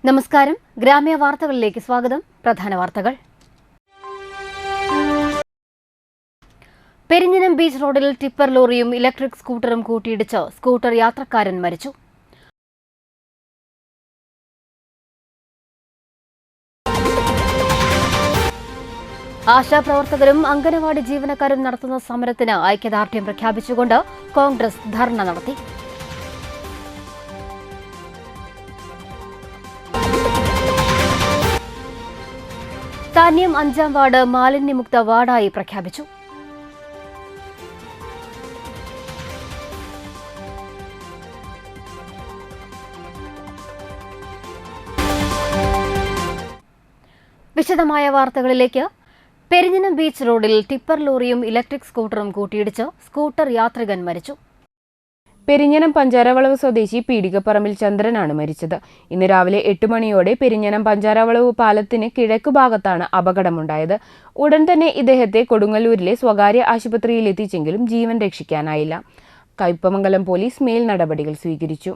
നമസ്കാരം. ഗ്രാമീയ വാർത്തകളിലേക്ക് സ്വാഗതം. പ്രധാന വാർത്തകൾ. പെരിഞ്ഞനം ബീച്ച് റോഡിൽ ടിപ്പർ ലോറിയും ഇലക്ട്രിക് സ്കൂട്ടറും കൂട്ടിയിടിച്ച് സ്കൂട്ടർ യാത്രക്കാരൻ മരിച്ചു. ആശാപ്രവർത്തകരും അംഗനവാടി ജീവനക്കാരും നടത്തുന്ന സമരത്തിന് ഐക്യദാർഢ്യം പ്രഖ്യാപിച്ചുകൊണ്ട് കോൺഗ്രസ് ധർണ നടത്തി. താന്യം 5-ാം വാർഡ് മാലിന്യമുക്ത വാർഡായി പ്രഖ്യാപിച്ചു. വിശദമായ വാർത്തകളിലേക്ക്. പെരിഞ്ഞനം ബീച്ച് റോഡിൽ ടിപ്പർ ലോറിയും ഇലക്ട്രിക് സ്കൂട്ടറും കൂട്ടിയിടിച്ച് സ്കൂട്ടർ യാത്രികൻ മരിച്ചു. പെരിഞ്ഞനം പഞ്ചാരവളവ് സ്വദേശി പീടികപ്പറമ്പിൽ ചന്ദ്രനാണ് മരിച്ചത്. ഇന്ന് രാവിലെ 8 മണിയോടെ പെരിഞ്ഞനം പഞ്ചാരവളവ് പാലത്തിന് കിഴക്കു ഭാഗത്താണ് അപകടമുണ്ടായത്. ഉടൻ തന്നെ ഇദ്ദേഹത്തെ കൊടുങ്ങല്ലൂരിലെ സ്വകാര്യ ആശുപത്രിയിൽ എത്തിച്ചെങ്കിലും ജീവൻ രക്ഷിക്കാനായില്ല. കയ്പമംഗലം പോലീസ് മേൽ നടപടികൾ സ്വീകരിച്ചു.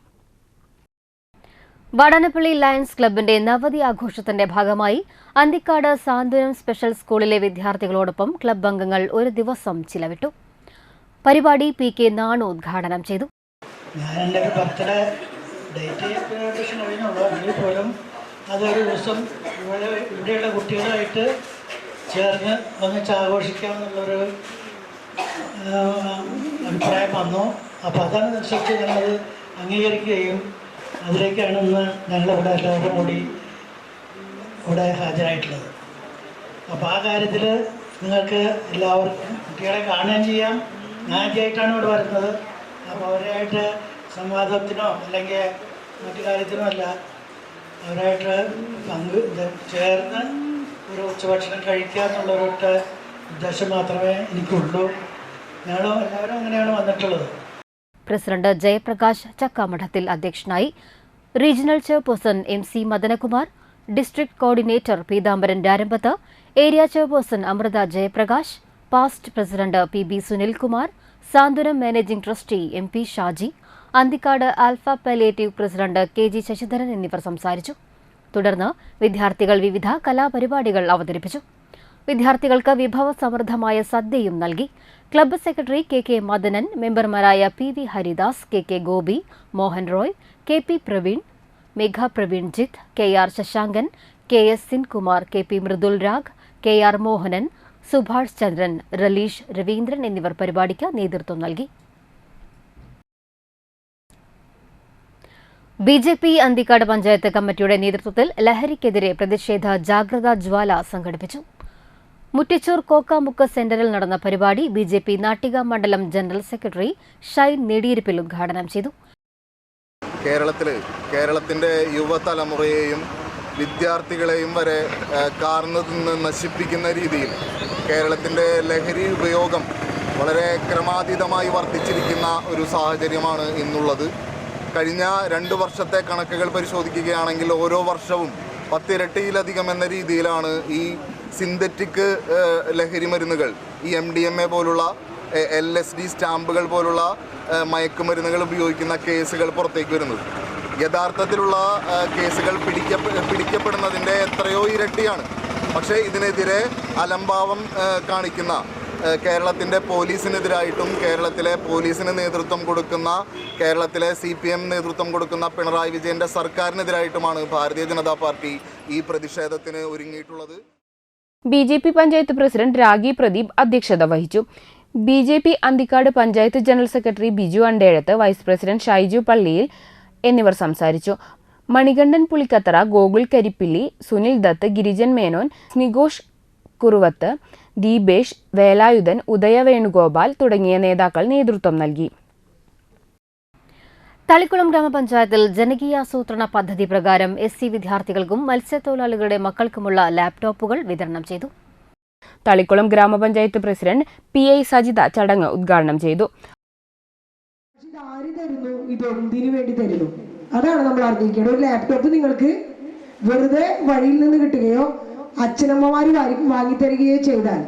വടനപ്പള്ളി ലയൺസ് ക്ലബിന്റെ നവതി ആഘോഷത്തിന്റെ ഭാഗമായി അന്തിക്കാട് സാന്ത്വനം സ്പെഷ്യൽ സ്കൂളിലെ വിദ്യാർത്ഥികളോടൊപ്പം ക്ലബ് അംഗങ്ങൾ ഒരു ദിവസം ചിലവിട്ടു. പരിപാടി PK നാണു ഉദ്ഘാടനം ചെയ്തു. ഞാൻ എൻ്റെ ഒരു ബർത്ത്ഡേ ഡേറ്റ് കഴിഞ്ഞുള്ളൂ, എങ്കിൽ പോലും അതൊരു ദിവസം ഇവിടെയുള്ള കുട്ടികളായിട്ട് ചേർന്ന് ഒന്നിച്ച് ആഘോഷിക്കാമെന്നുള്ളൊരു അഭിപ്രായം വന്നു. അപ്പോൾ അതനുസരിച്ച് ഞങ്ങളത് അംഗീകരിക്കുകയും അതിലേക്കാണ് ഇന്ന് ഞങ്ങളിവിടെ എല്ലാവരും കൂടി ഇവിടെ ഹാജരായിട്ടുള്ളത്. അപ്പോൾ ആ കാര്യത്തിൽ നിങ്ങൾക്ക് എല്ലാവർക്കും കുട്ടികളെ കാണുകയും ചെയ്യാം. ഞാൻ ആദ്യമായിട്ടാണ് ഇവിടെ വരുന്നത്. അപ്പോൾ അവരായിട്ട് സംവാദത്തിനോ അല്ലെങ്കിൽ മറ്റു കാര്യത്തിനോ അല്ല, അവരായിട്ട് ചേർന്ന് ഒരു ഉച്ചഭക്ഷണം കഴിക്കുക എന്നുള്ളൊരൊറ്റ ഉദ്ദേശം മാത്രമേ എനിക്കുള്ളൂ. ഞങ്ങളും എല്ലാവരും അങ്ങനെയാണ് വന്നിട്ടുള്ളത്. പ്രസിഡന്റ് ജയപ്രകാശ് ചക്കാമഠത്തിൽ അധ്യക്ഷനായി. Regional chairperson MC Madanakumar, district coordinator Peethambaran Rarambath, area chairperson Amritha Jayaprakash, past president PB Sunilkumar, Santhwanam managing trustee MP Shaji, Anthikkad alpha palliative president KG Sasidharan എന്നിവർ സംസാരിച്ചു. തുടർന്ന് വിദ്യാർത്ഥികൾ വിവിധ കലാപരിപാടികൾ അവതരിപ്പിച്ചു. വിദ്യാർത്ഥികൾക്ക് വിഭവസമൃദ്ധമായ സദ്യയും നൽകി. ക്ലബ്ബ് സെക്രട്ടറി KK മദനൻ, മെമ്പർമാരായ PV Haridas, KK Gopi, Mohan Roy, KP Praveen, Megha Praveen Jith, KR Sasankan, KS Sinkumar, KP Mridul Rag, KR Mohanan, Subhash Chandran, Raleesh Raveendran എന്നിവർ പരിപാടിക്ക് നേതൃത്വം നൽകി. BJP അന്തിക്കാട് പഞ്ചായത്ത് കമ്മിറ്റിയുടെ നേതൃത്വത്തിൽ ലഹരിക്കെതിരെ പ്രതിഷേധ ജാഗ്രതാ ജ്വാല സംഘടിപ്പിച്ചു. മുട്ടിച്ചൂർ കോക്കാമുക്ക് സെന്ററിൽ നടന്ന പരിപാടി BJP നാട്ടിക മണ്ഡലം ജനറൽ സെക്രട്ടറി ഷൈൻ നെടിയിരിപ്പിൽ ഉദ്ഘാടനം ചെയ്തു. കേരളത്തിൻ്റെ യുവതലമുറയെയും വിദ്യാർത്ഥികളെയും വരെ കാർന്നു നിന്ന് നശിപ്പിക്കുന്ന രീതിയിൽ കേരളത്തിൻ്റെ ലഹരി ഉപയോഗം വളരെ ക്രമാതീതമായി വർദ്ധിച്ചിരിക്കുന്ന ഒരു സാഹചര്യമാണ് ഇന്നുള്ളത്. കഴിഞ്ഞ 2 വർഷത്തെ കണക്കുകൾ പരിശോധിക്കുകയാണെങ്കിൽ ഓരോ വർഷവും 10 ഇരട്ടിയിലധികം എന്ന രീതിയിലാണ് ഈ സിന്തറ്റിക് ലഹരി മരുന്നുകൾ, ഈ MDMA പോലുള്ള LSD സ്റ്റാമ്പുകൾ പോലുള്ള മയക്കുമരുന്നുകൾ ഉപയോഗിക്കുന്ന കേസുകൾ പുറത്തേക്ക് വരുന്നത്. യഥാർത്ഥത്തിലുള്ള കേസുകൾ പിടിക്കപ്പെടുന്നതിൻ്റെ എത്രയോ ഇരട്ടിയാണ്. പക്ഷേ ഇതിനെതിരെ അലംഭാവം കാണിക്കുന്ന കേരളത്തിൻ്റെ പോലീസിനെതിരായിട്ടും കേരളത്തിലെ പോലീസിന് നേതൃത്വം കൊടുക്കുന്ന കേരളത്തിലെ CPM നേതൃത്വം കൊടുക്കുന്ന പിണറായി വിജയൻ്റെ സർക്കാരിനെതിരായിട്ടുമാണ് ഭാരതീയ ജനതാ പാർട്ടി ഈ പ്രതിഷേധത്തിന് ഒരുങ്ങിയിട്ടുള്ളത്. BJP പഞ്ചായത്ത് പ്രസിഡന്റ് രാഗി പ്രദീപ് അധ്യക്ഷത വഹിച്ചു. BJP Anthikad panchayat general secretary Biju Andezhath, vice president Shaiju Palliyil എന്നിവർ സംസാരിച്ചു. മണികണ്ഠൻ പുളിക്കത്തറ, ഗോകുൽ കരിപ്പിള്ളി, സുനിൽ ദത്ത്, ഗിരിജൻ മേനോൻ, സ്നിഘോഷ് കുറുവത്ത്, ദീപേഷ്, വേലായുധൻ, ഉദയ വേണുഗോപാൽ തുടങ്ങിയ നേതാക്കൾ നേതൃത്വം നൽകി. തളിക്കുളം ഗ്രാമപഞ്ചായത്തിൽ ജനകീയാസൂത്രണ പദ്ധതി പ്രകാരം SC വിദ്യാർത്ഥികൾക്കും മത്സ്യത്തൊഴിലാളികളുടെ മക്കൾക്കുമുള്ള ലാപ്ടോപ്പുകൾ വിതരണം ചെയ്തു. തളിക്കുളം ഗ്രാമപഞ്ചായത്ത് പ്രസിഡന്റ് PI സജിത ചടങ്ങ് ഉദ്ഘാടനം ചെയ്തു. ഇതെന്തിനു വേണ്ടി തരുന്നു? അതാണ് നമ്മൾ അറിഞ്ഞിരിക്കേണ്ടത്. ഒരു ലാപ്ടോപ്പ് നിങ്ങൾക്ക് വെറുതെ വഴിയിൽ നിന്ന് കിട്ടുകയോ അച്ഛനമ്മമാർ വാങ്ങിത്തരികയോ ചെയ്താൽ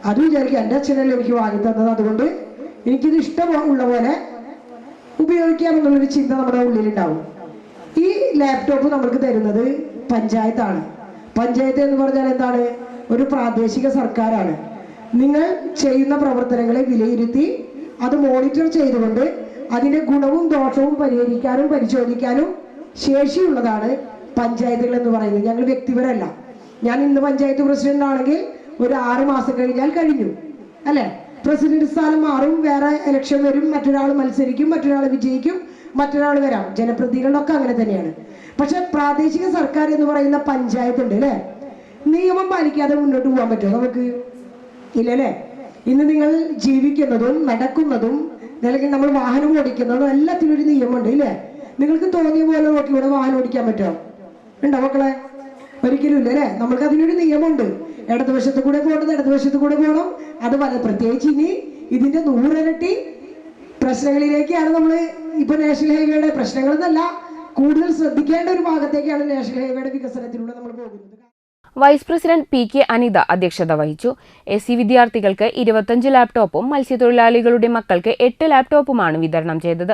അത് വിചാരിക്കും എൻ്റെ അച്ഛനല്ലേ എനിക്ക് വാങ്ങി തന്നത്, അതുകൊണ്ട് എനിക്കിത് ഇഷ്ടമുള്ള പോലെ ഉപയോഗിക്കാമെന്നുള്ളൊരു ചിന്ത നമ്മുടെ ഉള്ളിലുണ്ടാവും. ഈ ലാപ്ടോപ്പ് നമ്മൾക്ക് തരുന്നത് പഞ്ചായത്താണ്. പഞ്ചായത്ത് എന്ന് പറഞ്ഞാൽ എന്താണ്? ഒരു പ്രാദേശിക സർക്കാരാണ്. നിങ്ങൾ ചെയ്യുന്ന പ്രവർത്തനങ്ങളെ വിലയിരുത്തി അത് മോണിറ്റർ ചെയ്തുകൊണ്ട് അതിൻ്റെ ഗുണവും ദോഷവും പരിഹരിക്കാനും പരിശോധിക്കാനും ശേഷിയുള്ളതാണ് പഞ്ചായത്തുകൾ എന്ന് പറയുന്നത്. ഞങ്ങൾ വ്യക്തിപരമല്ല. ഞാൻ ഇന്ന് പഞ്ചായത്ത് പ്രസിഡന്റ് ആണെങ്കിൽ ഒരു 6 മാസം കഴിഞ്ഞാൽ കഴിഞ്ഞു അല്ലേ? പ്രസിഡന്റ് സ്ഥാനം മാറും, വേറെ ഇലക്ഷൻ വരും, മറ്റൊരാൾ മത്സരിക്കും, മറ്റൊരാൾ വിജയിക്കും, മറ്റൊരാൾ വരാം. ജനപ്രതിനിധികളൊക്കെ അങ്ങനെ തന്നെയാണ്. പക്ഷെ പ്രാദേശിക സർക്കാർ എന്ന് പറയുന്ന പഞ്ചായത്ത് ഉണ്ട് അല്ലേ? നിയമം പാലിക്കാതെ മുന്നോട്ട് പോകാൻ പറ്റുമോ നമുക്ക്? ഇല്ലല്ലേ? ഇന്ന് നിങ്ങൾ ജീവിക്കുന്നതും നടക്കുന്നതും അല്ലെങ്കിൽ നമ്മൾ വാഹനം ഓടിക്കുന്നതും എല്ലാത്തിനും ഒരു നിയമമുണ്ട് ഇല്ലേ? നിങ്ങൾക്ക് തോന്നിയ പോലെ റോട്ടിലൂടെ വാഹനം ഓടിക്കാൻ പറ്റുമോ? ഉണ്ടോ മക്കളെ? ഒരിക്കലും ഇല്ല അല്ലേ? നമ്മൾക്ക് അതിനൊരു നിയമമുണ്ട്. ഇടതുവശത്ത് കൂടെ പോകേണ്ടത് ഇടതുവശത്ത് കൂടെ പോകണം. അത് പ്രത്യേകിച്ച് ഇനി ഇതിന്റെ 100 ഇരട്ടി പ്രശ്നങ്ങളിലേക്കാണ് നമ്മൾ ഇപ്പൊ നാഷണൽ ഹൈവേയുടെ പ്രശ്നങ്ങളെന്നല്ല, കൂടുതൽ ശ്രദ്ധിക്കേണ്ട ഒരു ഭാഗത്തേക്കാണ് നാഷണൽ ഹൈവേയുടെ വികസനത്തിലൂടെ നമ്മൾ പോകുന്നത്. വൈസ് പ്രസിഡന്റ് PK അനിത അധ്യക്ഷത വഹിച്ചു. SC വിദ്യാർത്ഥികൾക്ക് 25 ലാപ്ടോപ്പും മത്സ്യത്തൊഴിലാളികളുടെ മക്കൾക്ക് 8 ലാപ്ടോപ്പുമാണ് വിതരണം ചെയ്തത്.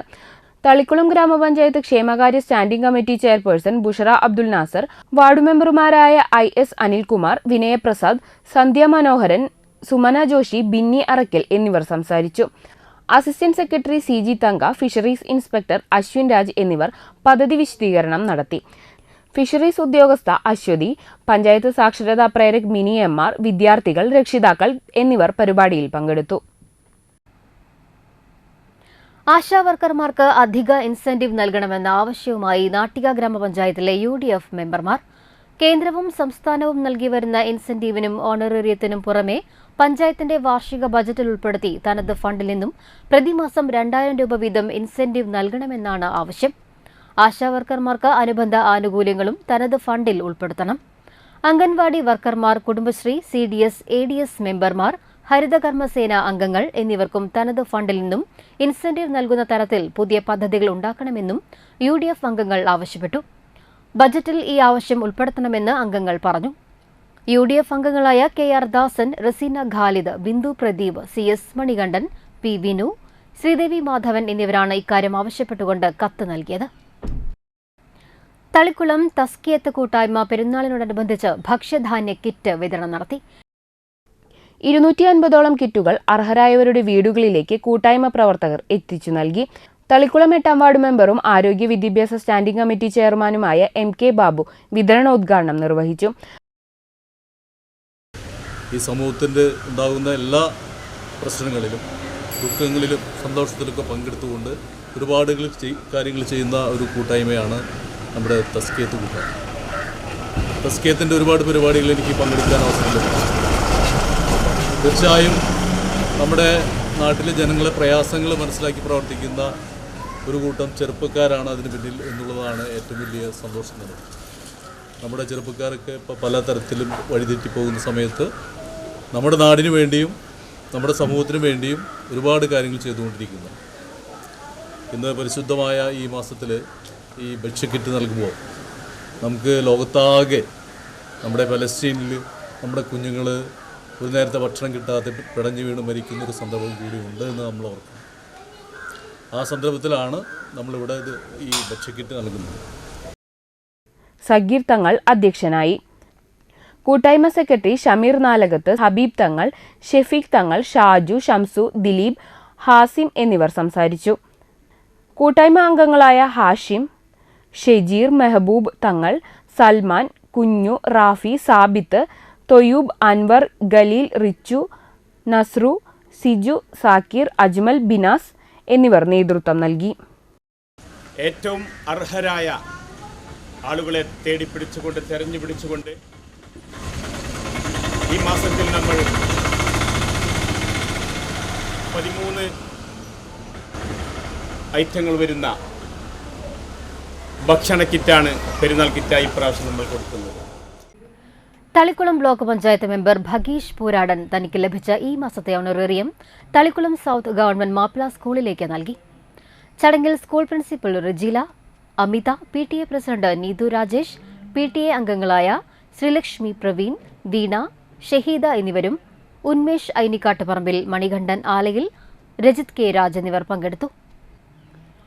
തളിക്കുളം ഗ്രാമപഞ്ചായത്ത് ക്ഷേമകാര്യ standing committee chairperson Bushara Abdul Nasar, ward മെമ്പർമാരായ IS അനിൽകുമാർ, വിനയപ്രസാദ്, സന്ധ്യ മനോഹരൻ, സുമന ജോഷി, ബിന്നി അറക്കൽ എന്നിവർ സംസാരിച്ചു. Assistant secretary CG Thanka, fisheries inspector Ashwin Raj എന്നിവർ പദ്ധതി വിശദീകരണം നടത്തി. ഫിഷറീസ് ഉദ്യോഗസ്ഥ അശ്വതി, പഞ്ചായത്ത് സാക്ഷരതാ പ്രേരക് മിനി MR, വിദ്യാർത്ഥികൾ, രക്ഷിതാക്കൾ എന്നിവർ പരിപാടിയിൽ പങ്കെടുത്തു. ആശാവർക്കർമാർക്ക് അധിക ഇൻസെന്റീവ് നൽകണമെന്ന ആവശ്യവുമായി നാട്ടിക ഗ്രാമപഞ്ചായത്തിലെ UDF മെമ്പർമാർ കേന്ദ്രവും സംസ്ഥാനവും നൽകി വരുന്ന ഇൻസെന്റീവിനും ഓണറേറിയത്തിനും പുറമെ പഞ്ചായത്തിന്റെ വാർഷിക ബജറ്റിൽ ഉൾപ്പെടുത്തി തനത് ഫണ്ടിൽ നിന്നും പ്രതിമാസം 2000 രൂപ വീതം ഇൻസെന്റീവ് നൽകണമെന്നാണ് ആവശ്യം. ആശാവർക്കർമാർക്ക് അനുബന്ധ ആനുകൂല്യങ്ങളും തനത് ഫണ്ടിൽ ഉൾപ്പെടുത്തണം. അംഗൻവാടി വർക്കർമാർ, കുടുംബശ്രീ, CDS, ADS മെമ്പർമാർ, ഹരിതകർമ്മസേന അംഗങ്ങൾ എന്നിവർക്കും തനത് ഫണ്ടിൽ നിന്നും ഇൻസെന്റീവ് നൽകുന്ന തരത്തിൽ പുതിയ പദ്ധതികൾ ഉണ്ടാക്കണമെന്നും UDF അംഗങ്ങൾ ആവശ്യപ്പെട്ടു. ബജറ്റിൽ ഈ ആവശ്യം ഉൾപ്പെടുത്തണമെന്ന് അംഗങ്ങൾ പറഞ്ഞു. UDF അംഗങ്ങളായ KR ദാസൻ, റസീന ഖാലിദ്, ബിന്ദു പ്രദീപ്, CS മണികണ്ഠൻ, P വിനു, ശ്രീദേവി മാധവൻ എന്നിവരാണ് ഇക്കാര്യം ആവശ്യപ്പെട്ടുകൊണ്ട് കത്ത് നൽകിയത്. തളിക്കുളം തസ്കിയത്ത് കൂട്ടായ്മ പെരുന്നാളിനോടനുബന്ധിച്ച് ഭക്ഷ്യധാന്യ കിറ്റ് വിതരണം നടത്തി. 250ഓളം കിറ്റുകൾ അർഹരായവരുടെ വീടുകളിലേക്ക് കൂട്ടായ്മ പ്രവർത്തകർ എത്തിച്ചു നൽകി. തളിക്കുളം 8ാം വാർഡ് മെമ്പറും ആരോഗ്യ വിദ്യാഭ്യാസ സ്റ്റാൻഡിംഗ് കമ്മിറ്റി ചെയർമാനുമായ MK ബാബു വിതരണോദ്ഘാടനം നിർവഹിച്ചു. ഈ സമൂഹത്തിൻ്റെ ഉണ്ടാകുന്ന എല്ലാ പ്രശ്നങ്ങളിലും ദുഃഖങ്ങളിലും സന്തോഷത്തിലൊക്കെ പങ്കെടുത്തുകൊണ്ട് ഒരുപാട് കാര്യങ്ങൾ ചെയ്യുന്ന ഒരു കൂട്ടായ്മയാണ് നമ്മുടെ തസ്കിയത്ത് കൂട്ടായ്മ. തസ്കിയത്തിൻ്റെ ഒരുപാട് പരിപാടികൾ എനിക്ക് പങ്കെടുക്കാൻ അവസരം ലഭിച്ചു. തീർച്ചയായും നമ്മുടെ നാട്ടിലെ ജനങ്ങളെ പ്രയാസങ്ങൾ മനസ്സിലാക്കി പ്രവർത്തിക്കുന്ന ഒരു കൂട്ടം ചെറുപ്പക്കാരാണ് അതിന് പിന്നിൽ എന്നുള്ളതാണ് ഏറ്റവും വലിയ സന്തോഷം തന്നെ. നമ്മുടെ ചെറുപ്പക്കാരൊക്കെ ഇപ്പോൾ പലതരത്തിലും വഴിതെറ്റിപ്പോകുന്ന സമയത്ത് നമ്മുടെ നാടിനു വേണ്ടിയും നമ്മുടെ സമൂഹത്തിനു വേണ്ടിയും ഒരുപാട് കാര്യങ്ങൾ ചെയ്തുകൊണ്ടിരിക്കുന്നു. ഇന്ന് പരിശുദ്ധമായ ഈ മാസത്തിൽ ഈ ഭക്ഷ്യക്കിറ്റ് നൽകുമ്പോൾ നമുക്ക് ലോകത്താകെ നമ്മുടെ പലസ്തീനിൽ നമ്മുടെ കുഞ്ഞുങ്ങൾ ഒരു നേരത്തെ ഭക്ഷണം കിട്ടാതെ പിടഞ്ഞു വീണ് മരിക്കുന്നൊരു സന്ദർഭം കൂടി ഉണ്ട് എന്ന് നമ്മൾ ഓർക്കണം. ആ സന്ദർഭത്തിലാണ് നമ്മളിവിടെ ഈ ഭക്ഷ്യക്കിറ്റ് നൽകുന്നത്. സഗീർ തങ്ങൾ അധ്യക്ഷനായി. കൂട്ടായ്മ സെക്രട്ടറി ഷമീർ നാലകത്ത്, ഹബീബ് തങ്ങൾ, ഷെഫീഖ് തങ്ങൾ, ഷാജു, ഷംസു, ദിലീപ്, ഹാസിം എന്നിവർ സംസാരിച്ചു. കൂട്ടായ്മ അംഗങ്ങളായ ഹാഷിം, ഷെജീർ, മെഹബൂബ് തങ്ങൾ, സൽമാൻ, കുഞ്ഞു, റാഫി, സാബിത്ത്, തൊയൂബ്, അൻവർ, ഖലീൽ, റിച്ചു, നസ്രു, സിജു, സാക്കിർ, അജ്മൽ, ബിനാസ് എന്നിവർ നേതൃത്വം നൽകി. ഏറ്റവും അർഹരായ ആളുകളെ തേടിപ്പിടിച്ചുകൊണ്ട് തെരഞ്ഞു പിടിച്ചുകൊണ്ട് ഈ മാസത്തിൽ നമ്മൾ 13 ഐറ്റങ്ങൾ വരുന്ന ഭക്ഷണ കിറ്റാണ് പെരുന്നാൾ കിറ്റായി ഇപ്രാവശ്യം നമ്മൾ കൊടുക്കുന്നത്. തളിക്കുളം ബ്ലോക്ക് പഞ്ചായത്ത് മെമ്പർ ഭഗീഷ് പൂരാടൻ തനിക്ക് ലഭിച്ച ഈ മാസത്തെ honorarium Thalikkulam south government Mappila സ്കൂളിലേക്ക് നൽകി. ചടങ്ങിൽ school principal Rejeela, Amitha, PTA president Neethu Rajesh, PTA അംഗങ്ങളായ ശ്രീലക്ഷ്മി പ്രവീൺ, വീണ, ഷഹീദ എന്നിവരും ഉന്മേഷ് ഐനിക്കാട്ടുപറമ്പിൽ, മണികണ്ഠൻ ആലയിൽ, രജിത് K രാജ് എന്നിവർ പങ്കെടുത്തു.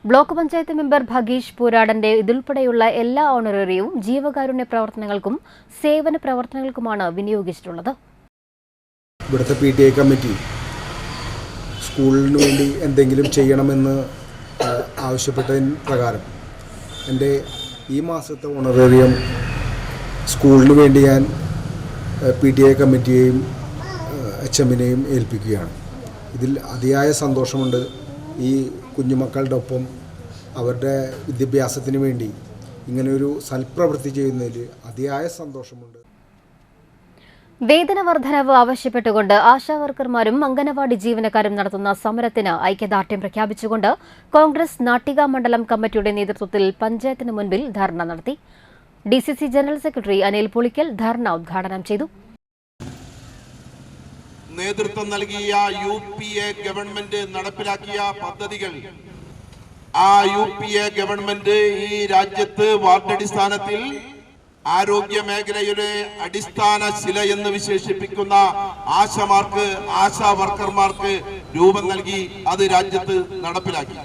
ബ്ലോക്ക് പഞ്ചായത്ത് മെമ്പർ ഭഗീഷ് പൂരാടന്റെ ഇതുൾപ്പെടെയുള്ള എല്ലാ ഓണറേറിയവും ജീവകാരുണ്യ പ്രവർത്തനങ്ങൾക്കും സേവന പ്രവർത്തനങ്ങൾക്കുമാണ് വിനിയോഗിച്ചിട്ടുള്ളത്. ഇവിടുത്തെ PTA കമ്മിറ്റി സ്കൂളിന് വേണ്ടി എന്തെങ്കിലും ചെയ്യണമെന്ന് ആവശ്യപ്പെട്ടതിന് പ്രകാരം എൻ്റെ ഈ മാസത്തെ ഓണറേറിയം സ്കൂളിന് വേണ്ടി ഞാൻ PTA കമ്മിറ്റിയെയും HMനെയും ഏൽപ്പിക്കുകയാണ്. ഇതിൽ അതിയായ സന്തോഷമുണ്ട്. ഈ കുഞ്ഞുമക്കളുടെ ഒപ്പം അവരുടെ വിദ്യാഭ്യാസത്തിന് വേണ്ടി ഇങ്ങനെയൊരു സൽപ്രവൃത്തി ചെയ്യുന്നതിൽ അതിയായ സന്തോഷമുണ്ട്. വേതന വർധനവ് ആവശ്യപ്പെട്ടുകൊണ്ട് ആശാവർക്കർമാരും അംഗനവാടി ജീവനക്കാരും നടത്തുന്ന സമരത്തിന് ഐക്യദാർഢ്യം പ്രഖ്യാപിച്ചുകൊണ്ട് കോൺഗ്രസ് നാട്ടിക മണ്ഡലം കമ്മിറ്റിയുടെ നേതൃത്വത്തിൽ പഞ്ചായത്തിന് മുൻപിൽ ധർണ നടത്തി. DCC general secretary Anil Pulikkal dharna ഉദ്ഘാടനം ചെയ്തു. നേതൃത്വം നൽകിയ UPA ഗവൺമെന്റ് നടപ്പിലാക്കിയ പദ്ധതികൾ, ആ UPA ഗവൺമെന്റ് ഈ രാജ്യത്ത് വാർഡടിസ്ഥാനത്തിൽ ആരോഗ്യ മേഖലയുടെ അടിസ്ഥാന ശില എന്ന് വിശേഷിപ്പിക്കുന്ന ആശാ വർക്കർമാർക്ക് രൂപം നൽകി അത് രാജ്യത്ത് നടപ്പിലാക്കി.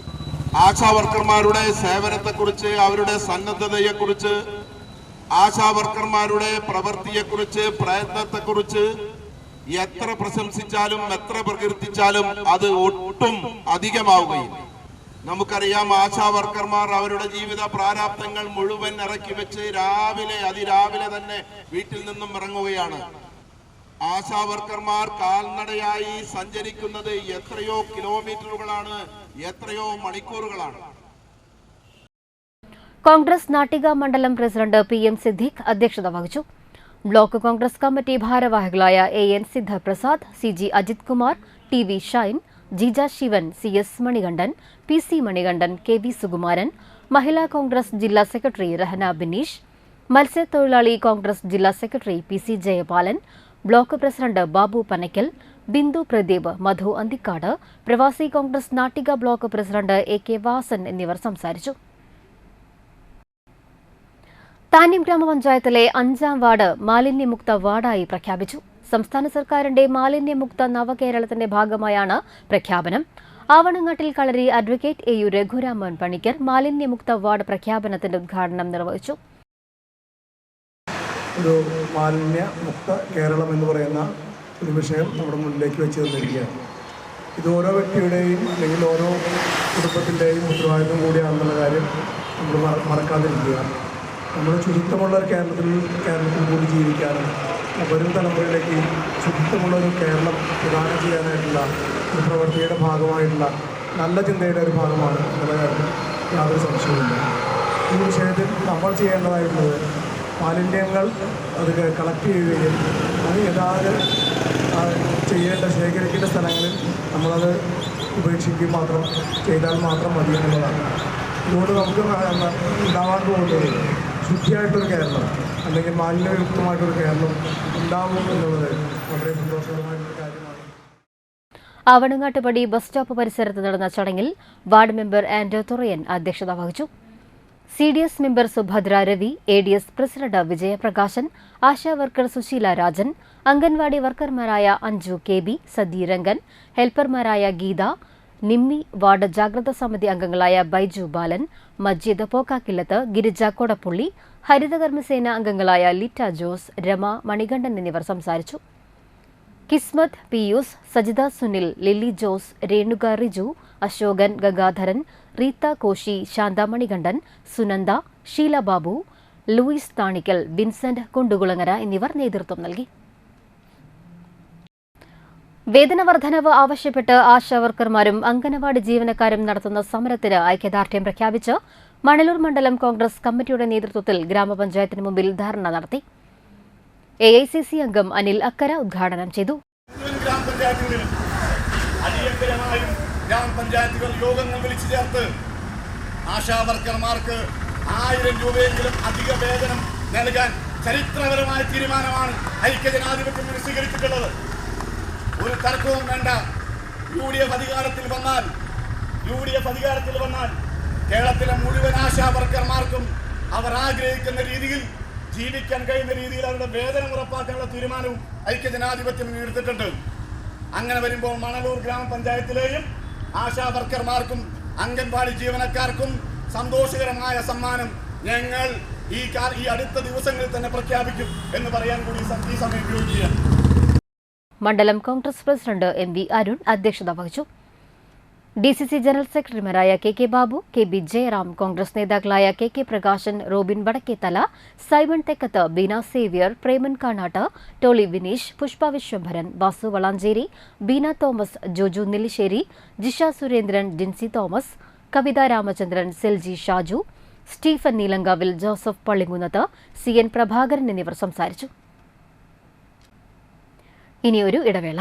ആശാ വർക്കർമാരുടെ സേവനത്തെക്കുറിച്ച്, അവരുടെ സന്നദ്ധതയെക്കുറിച്ച്, ആശാ വർക്കർമാരുടെ പ്രവൃത്തിയെക്കുറിച്ച്, പ്രയത്നത്തെക്കുറിച്ച് എത്ര പ്രശംസിച്ചാലും എത്ര പ്രകീർത്തിച്ചാലും അത് ഒട്ടും അധികമാവുകയില്ല. നമുക്കറിയാം, ആശാ വർക്കർമാർ അവരുടെ ജീവിത പ്രാരാബ്ദങ്ങൾ മുഴുവൻ ഇറക്കി വെച്ച് അതിരാവിലെ തന്നെ വീട്ടിൽ നിന്നും ഇറങ്ങുകയാണ്. ആശാ വർക്കർമാർ കാൽനടയായി സഞ്ചരിക്കുന്നത് എത്രയോ കിലോമീറ്ററുകളാണ്, എത്രയോ മണിക്കൂറുകളാണ്. കോൺഗ്രസ് നാട്ടിക മണ്ഡലം പ്രസിഡന്റ് PM സിദ്ദീഖ് അധ്യക്ഷത വഹിച്ചു. ബ്ലോക്ക് കോൺഗ്രസ് കമ്മിറ്റി ഭാരവാഹികളായ AN Sidhaprasad, CG Ajith Kumar, TV Shine, Jeeja Sivan, CS Manikandan, PC Manikandan, KV Sukumaran, Mahila Congress ജില്ലാ സെക്രട്ടറി രഹന ബിനീഷ്, മത്സ്യത്തൊഴിലാളി കോൺഗ്രസ് ജില്ലാ secretary PC Jayapalan, block president Babu Panakkal, Bindu Pradeep, Madhu Anthikad, Pravasi Congress Nattika block president AK Vasan എന്നിവർ സംസാരിച്ചു. താന്യം ഗ്രാമപഞ്ചായത്തിലെ 5ാം വാർഡ് മാലിന്യമുക്ത വാർഡായി പ്രഖ്യാപിച്ചു. സംസ്ഥാന സർക്കാരിന്റെ മാലിന്യമുക്ത നവകേരളത്തിന്റെ ഭാഗമായാണ് പ്രഖ്യാപനം. ആവണങ്ങാട്ടിൽ കളരി അഡ്വക്കേറ്റ് AU രഘുരാമൻ പണിക്കർ മാലിന്യമുക്ത വാർഡ് പ്രഖ്യാപനത്തിന്റെ ഉദ്ഘാടനം നിർവഹിച്ചു. ഒരു മാലിന്യമുക്ത കേരളം എന്ന് പറയുന്ന ഒരു വിഷയം നമ്മുടെ മുന്നിലേക്ക് വെച്ച് തന്നിരിക്കുകയാണ്. ഇത് ഓരോ വ്യക്തിയുടെയും അല്ലെങ്കിൽ ഓരോ കുടുംബത്തിൻ്റെയും ഉത്തരവാദിത്വം കൂടിയാണെന്നുള്ള കാര്യം നമ്മൾ മറക്കാതിരിക്കുക. നമ്മൾ ശുചിത്വമുള്ള ഒരു കേരളത്തിൽ കൂടി ജീവിക്കാനും വരും തലമുറയിലേക്ക് ശുചിത്വമുള്ളൊരു കേരളം പ്രദാനം ചെയ്യാനായിട്ടുള്ള ഒരു പ്രവൃത്തിയുടെ ഭാഗമായിട്ടുള്ള നല്ല ചിന്തയുടെ ഒരു ഭാഗമാണ് എന്നുള്ള കാര്യത്തിൽ യാതൊരു സംശയവുമില്ല. ഈ വിഷയത്തിൽ നമ്മൾ ചെയ്യേണ്ടതായിട്ടുള്ളത് മാലിന്യങ്ങൾ അത് കളക്ട് ചെയ്യുകയും അത് യഥാർത്ഥ ശേഖരിക്കേണ്ട സ്ഥലങ്ങളിൽ നമ്മളത് ഉപേക്ഷിക്കുകയും മാത്രം ചെയ്താൽ മാത്രം മതി എന്നുള്ളതാണ്. അതുകൊണ്ട് നമുക്ക് ഉണ്ടാവാൻ പോകുന്നത് ശുദ്ധിയായിട്ടൊരു കേരളം അല്ലെങ്കിൽ മാലിന്യയുക്തമായിട്ടൊരു കേരളം ഉണ്ടാവും എന്നുള്ളത് വളരെ സന്തോഷകരമായിട്ടുള്ള കാര്യമാണ്. ആവണങ്ങാട്ടുപടി ബസ് സ്റ്റോപ്പ് പരിസരത്ത് നടന്ന ചടങ്ങിൽ വാർഡ് മെമ്പർ ആൻഡോ തുറയൻ അധ്യക്ഷത വഹിച്ചു. CDS member Subhadra Ravi, ADS president Vijayaprakashan, ASHA worker Susheela Rajan, anganwadi വർക്കർമാരായ അഞ്ജു KB, സദീരംഗൻ, ഹെൽപ്പർമാരായ ഗീത, നിമ്മി, വാർഡ് ജാഗ്രതാ സമിതി അംഗങ്ങളായ ബൈജു ബാലൻ, മജീദ് പോക്കാക്കില്ലത്ത്, ഗിരിജ കൊടപ്പുള്ളി, ഹരിതകർമ്മസേന അംഗങ്ങളായ ലിറ്റ ജോസ്, രമ, മണികണ്ഠൻ എന്നിവർ സംസാരിച്ചു. Kismath, Pius, Sajitha Sunil, Lilly Jose, Renuka Riju, Ashokan, Gangadharan, Reetha Koshy, Shantha Manikandan, Sunanda, Sheela Babu, Louis Thanikkal, Vincent Kondukulangara എന്നിവർ നേതൃത്വം നൽകി. വേതന വർധനവ് ആവശ്യപ്പെട്ട് ആശാവർക്കർമാരും അംഗനവാടി ജീവനക്കാരും നടത്തുന്ന സമരത്തിന് ഐക്യദാർഢ്യം പ്രഖ്യാപിച്ച് മണലൂർ മണ്ഡലം കോൺഗ്രസ് കമ്മിറ്റിയുടെ നേതൃത്വത്തിൽ ഗ്രാമപഞ്ചായത്തിന് മുമ്പിൽ ധർണ നടത്തി. AICC അംഗം അനിൽ അക്കര ഉദ്ഘാടനം ചെയ്തു. ഗ്രാമപഞ്ചായത്തുകൾ യോഗങ്ങൾ വിളിച്ചു ചേർത്ത് ആശാവർക്കർമാർക്ക് 1000 രൂപയെങ്കിലും അധിക വേതനം നൽകാൻ ചരിത്രപരമായ തീരുമാനമാണ് ഐക്യജനാധിപത്യം സ്വീകരിച്ചിട്ടുള്ളത്. ഒരു തർക്കവും വേണ്ട. UDF അധികാരത്തിൽ വന്നാൽ കേരളത്തിലെ മുഴുവൻ ആശാവർക്കർമാർക്കും അവർ ആഗ്രഹിക്കുന്ന രീതിയിൽ ജീവിക്കാൻ കഴിയുന്ന രീതിയിൽ അവരുടെ വേതനം ഉറപ്പാക്കാനുള്ള തീരുമാനവും ഐക്യജനാധിപത്യം എടുത്തിട്ടുണ്ട്. അങ്ങനെ വരുമ്പോൾ മണലൂർ ഗ്രാമപഞ്ചായത്തിലെയും ആശാവർക്കർമാർക്കും അംഗൻവാടി ജീവനക്കാർക്കും സന്തോഷകരമായ സമ്മാനം ഞങ്ങൾ ഈ അടുത്ത ദിവസങ്ങളിൽ തന്നെ പ്രഖ്യാപിക്കും എന്ന് പറയാൻ കൂടി ഈ സമയം ഉപയോഗിക്കുകയാണ്. മണ്ഡലം കോൺഗ്രസ് പ്രസിഡന്റ് MV അരുൺ അധ്യക്ഷത വഹിച്ചു. DCC ജനറൽ സെക്രട്ടറിമാരായ KK ബാബു, KB ജയറാം, കോൺഗ്രസ് നേതാക്കളായ KK Prakashan, Robin Vadakkethala, Simon Thekkath, Beena Xavier, Preman Kanatt, Toly Vineesh, Pushpa Viswambharan, Vasu Valanchery, Beena Thomas, Joju Nellissery, Jisha Surendran, Jincy Thomas, Kavitha Ramachandran, Selji Shaju, Stephen Neelankavil, Joseph Pallikunnath, CN Prabhakaran എന്നിവർ സംസാരിച്ചു. ഇനിയൊരു ഇടവേള.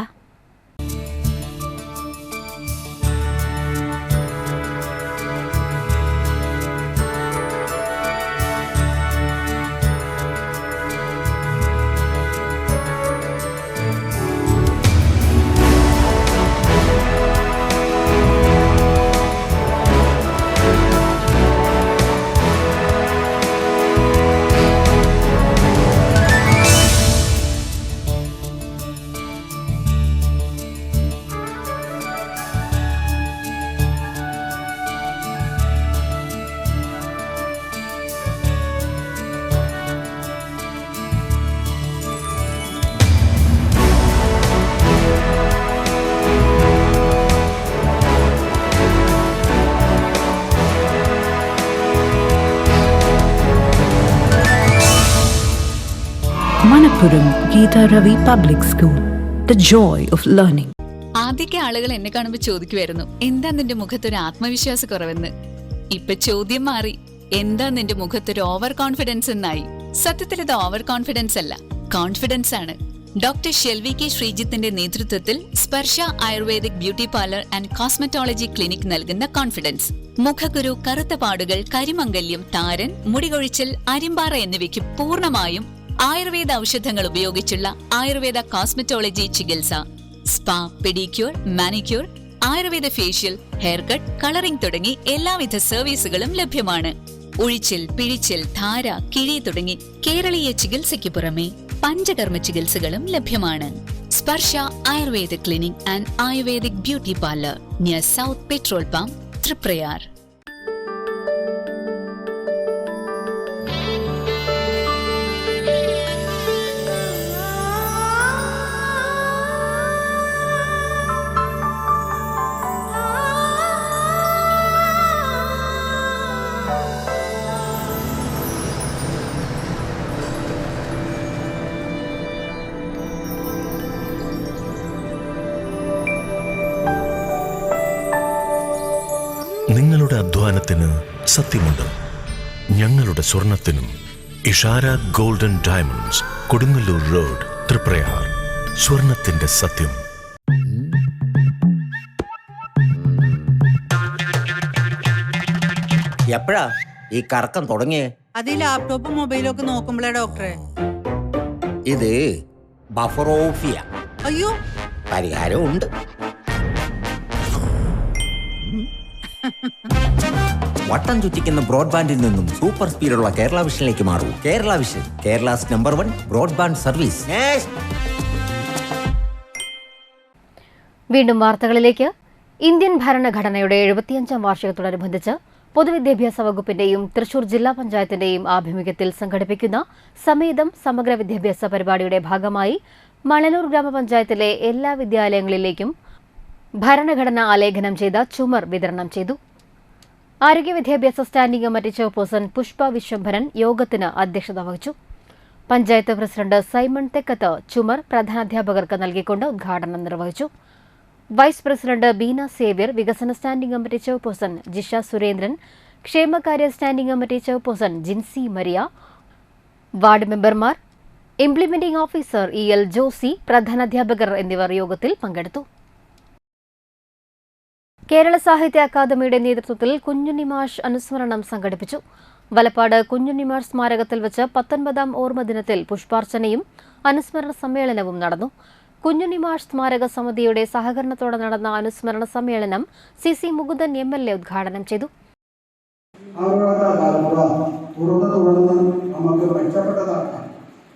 Manappuram Geeta Ravi Public School, the joy of learning. ആദ്യമൊക്കെ ആളുകൾ എന്നെ കാണുമ്പോൾ ചോദിക്കുമായിരുന്നു, എന്താ നിന്റെ മുഖത്തൊരു ആത്മവിശ്വാസ കുറവെന്ന്. ഇപ്പൊ ചോദ്യം മാറി, എന്താ നിന്റെ മുഖത്തൊരു ഓവർ കോൺഫിഡൻസ് എന്നായി. സത്യത്തിൽ ഇത് ഓവർ കോൺഫിഡൻസ് അല്ല, കോൺഫിഡൻസ് ആണ്. ഡോക്ടർ ഷെൽവി കെ ശ്രീജിത്തിന്റെ നേതൃത്വത്തിൽ Sparsha ayurvedic beauty parlour and cosmetology clinic നൽകുന്ന കോൺഫിഡൻസ്. മുഖക്കുരു, കറുത്ത പാടുകൾ, കരിമംഗല്യം, താരൻ, മുടികൊഴിച്ചൽ, അരിമ്പാറ എന്നിവയ്ക്ക് പൂർണ്ണമായും ആയുർവേദ ഔഷധങ്ങൾ ഉപയോഗിച്ചുള്ള ആയുർവേദ കോസ്മെറ്റോളജി ചികിത്സ, spa, pedicure, manicure, Ayurveda facial, hair cut, colouring തുടങ്ങി എല്ലാവിധ സർവീസുകളും ലഭ്യമാണ്. ഒഴിച്ചിൽ, പിഴിച്ചിൽ, ധാര, കിഴി തുടങ്ങി കേരളീയ ചികിത്സയ്ക്ക് പുറമെ പഞ്ചകർമ്മ ചികിത്സകളും ലഭ്യമാണ്. Sparsha Ayurveda clinic and ayurvedic beauty parlour near south petrol pump, Triprayar. നിങ്ങളുടെ അധ്വാനത്തിന് സത്യമുണ്ട്, ഞങ്ങളുടെ സ്വർണത്തിനും. Ishara golden diamonds, Kodungallur road, Triprayar. സ്വർണത്തിന്റെ സത്യം. എപ്പോഴാ ഈ കറക്കം തുടങ്ങിയേ? അത് ലാപ്ടോപ്പും മൊബൈലും ഒക്കെ നോക്കുമ്പോഴേ ഡോക്ടറെ. ഇത് ബഫറോഫിയ. അയ്യോ, പരിഹാരം ഉണ്ട്. വട്ടം ചുറ്റിക്കുന്ന ബ്രോഡ്ബാൻഡിൽ നിന്നും സൂപ്പർ സ്പീഡുള്ള കേരള വിഷനിലേക്ക് മാറൂ. Kerala vision, Kerala's number 1 broadband service. വീണ്ടും വാർത്തകളിലേക്ക്. ഇന്ത്യൻ ഭരണഘടനയുടെ 75ാം വാർഷികത്തോടനുബന്ധിച്ച് പൊതുവിദ്യാഭ്യാസ വകുപ്പിന്റെയും തൃശൂർ ജില്ലാ പഞ്ചായത്തിന്റെയും ആഭിമുഖ്യത്തിൽ സംഘടിപ്പിക്കുന്ന സമേതം സമഗ്ര വിദ്യാഭ്യാസ പരിപാടിയുടെ ഭാഗമായി മണലൂർ ഗ്രാമപഞ്ചായത്തിലെ എല്ലാ വിദ്യാലയങ്ങളിലേക്കും ഭരണഘടന ആലേഖനം ചെയ്ത ചുമർ വിതരണം ചെയ്തു. ആരോഗ്യ വിദ്യാഭ്യാസ standing committee chairperson Pushpa Viswambharan യോഗത്തിന് അധ്യക്ഷത വഹിച്ചു. പഞ്ചായത്ത് പ്രസിഡന്റ് സൈമൺ തെക്കത്ത് ചുമർ പ്രധാനാധ്യാപകർക്ക് നൽകിക്കൊണ്ട് ഉദ്ഘാടനം നിർവഹിച്ചു. വൈസ് പ്രസിഡന്റ് ബീന സേവ്യർ, വികസന standing committee chairperson Jisha Surendran, ക്ഷേമകാര്യ standing committee chairperson Jincy Maria, ward മെമ്പർമാർ, ഇംപ്ലിമെന്റിംഗ് ഓഫീസർ EL ജോസി, പ്രധാനാധ്യാപകർ എന്നിവർ യോഗത്തിൽ പങ്കെടുത്തു. കേരള സാഹിത്യ അക്കാദമിയുടെ നേതൃത്വത്തിൽ കുഞ്ഞുണ്ണിമാഷ് അനുസ്മരണം സംഘടിപ്പിച്ചു. വലപ്പാട് കുഞ്ഞുണ്ണിമാഷ് സ്മാരകത്തിൽ വെച്ച് 19ാം ഓർമ്മദിനത്തിൽ പുഷ്പാർച്ചനയും അനുസ്മരണ സമ്മേളനവും നടന്നു. കുഞ്ഞുണ്ണിമാഷ് സ്മാരക സമിതിയുടെ സഹകരണത്തോടെ നടന്ന അനുസ്മരണ സമ്മേളനം CC മുകുന്ദൻ MLA ഉദ്ഘാടനം ചെയ്തു. നമുക്ക് മെച്ചപ്പെട്ടതാക്കാൻ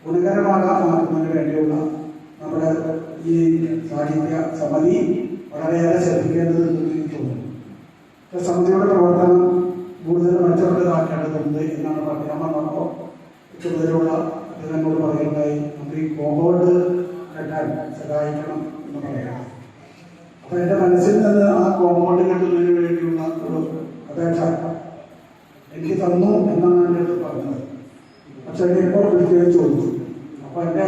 ഗുണകരമാകാൻ വേണ്ടിയുള്ള നമ്മുടെ ഈ സാഹിത്യ സമിതി വളരെയേറെ ശ്രദ്ധിക്കേണ്ടതുണ്ടെന്ന് എനിക്ക് തോന്നുന്നു. സമിതിയുടെ പ്രവർത്തനം കൂടുതൽ മെച്ചപ്പെട്ടതാക്കേണ്ടതുണ്ട് എന്നാണ് പറയാൻ വന്നപ്പോൾ ചുമതലയുള്ള ജനങ്ങളോട് പറയുകയുണ്ടായി. നമുക്ക് ഈ കോമ്പൗണ്ട് കെട്ടാൻ സഹായിക്കണം എന്ന് പറയാം. അപ്പോൾ എൻ്റെ മനസ്സിൽ നിന്ന് ആ കോമ്പൗണ്ട് കെട്ടുന്നതിന് വേണ്ടിയുള്ള ഒരു അപേക്ഷ എനിക്ക് തന്നു എന്നാണ് എൻ്റെ അടുത്ത് പറഞ്ഞത്. പക്ഷേ എന്നെ ഇപ്പോൾ വിളിക്കുകയും ചോദിച്ചു. അപ്പോൾ എൻ്റെ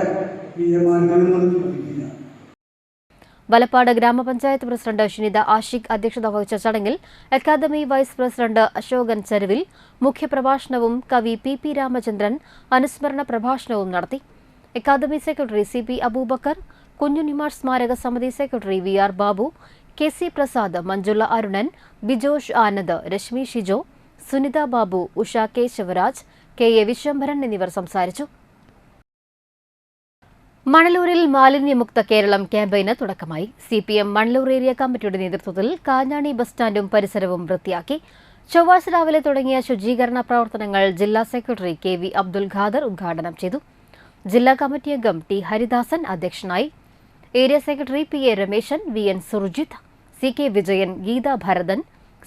വലപ്പാട് ഗ്രാമപഞ്ചായത്ത് പ്രസിഡന്റ് ഷിനിത ആഷിഖ് അധ്യക്ഷത വഹിച്ച ചടങ്ങിൽ academy vice president Ashokan Charuvil മുഖ്യപ്രഭാഷണവും കവി പി രാമചന്ദ്രൻ അനുസ്മരണ പ്രഭാഷണവും നടത്തി. അക്കാദമി സെക്രട്ടറി CP അബൂബക്കർ, കുഞ്ഞുനിമാർ സ്മാരക സമിതി secretary VR Babu, KC Prasad, Manjula Arunan, Bijosh Anand, Reshmi Shijo, Sunitha Babu, Usha Keshavaraj, KA Viswambharan എന്നിവർ സംസാരിച്ചു. മണലൂരിൽ മാലിന്യമുക്ത കേരളം ക്യാമ്പയിന് തുടക്കമായി. CPM മണലൂർ ഏരിയ കമ്മിറ്റിയുടെ നേതൃത്വത്തിൽ കാഞ്ഞാണി ബസ് സ്റ്റാൻഡും പരിസരവും വൃത്തിയാക്കി. ചൊവ്വാഴ്ച രാവിലെ തുടങ്ങിയ ശുചീകരണ പ്രവർത്തനങ്ങൾ ജില്ലാ സെക്രട്ടറി KV അബ്ദുൽ ഖാദർ ഉദ്ഘാടനം ചെയ്തു. ജില്ലാ കമ്മിറ്റി അംഗം T ഹരിദാസൻ അധ്യക്ഷനായി. Area secretary PA Rameshan, VN Surjith, CK Vijayan, Geetha Bharathan,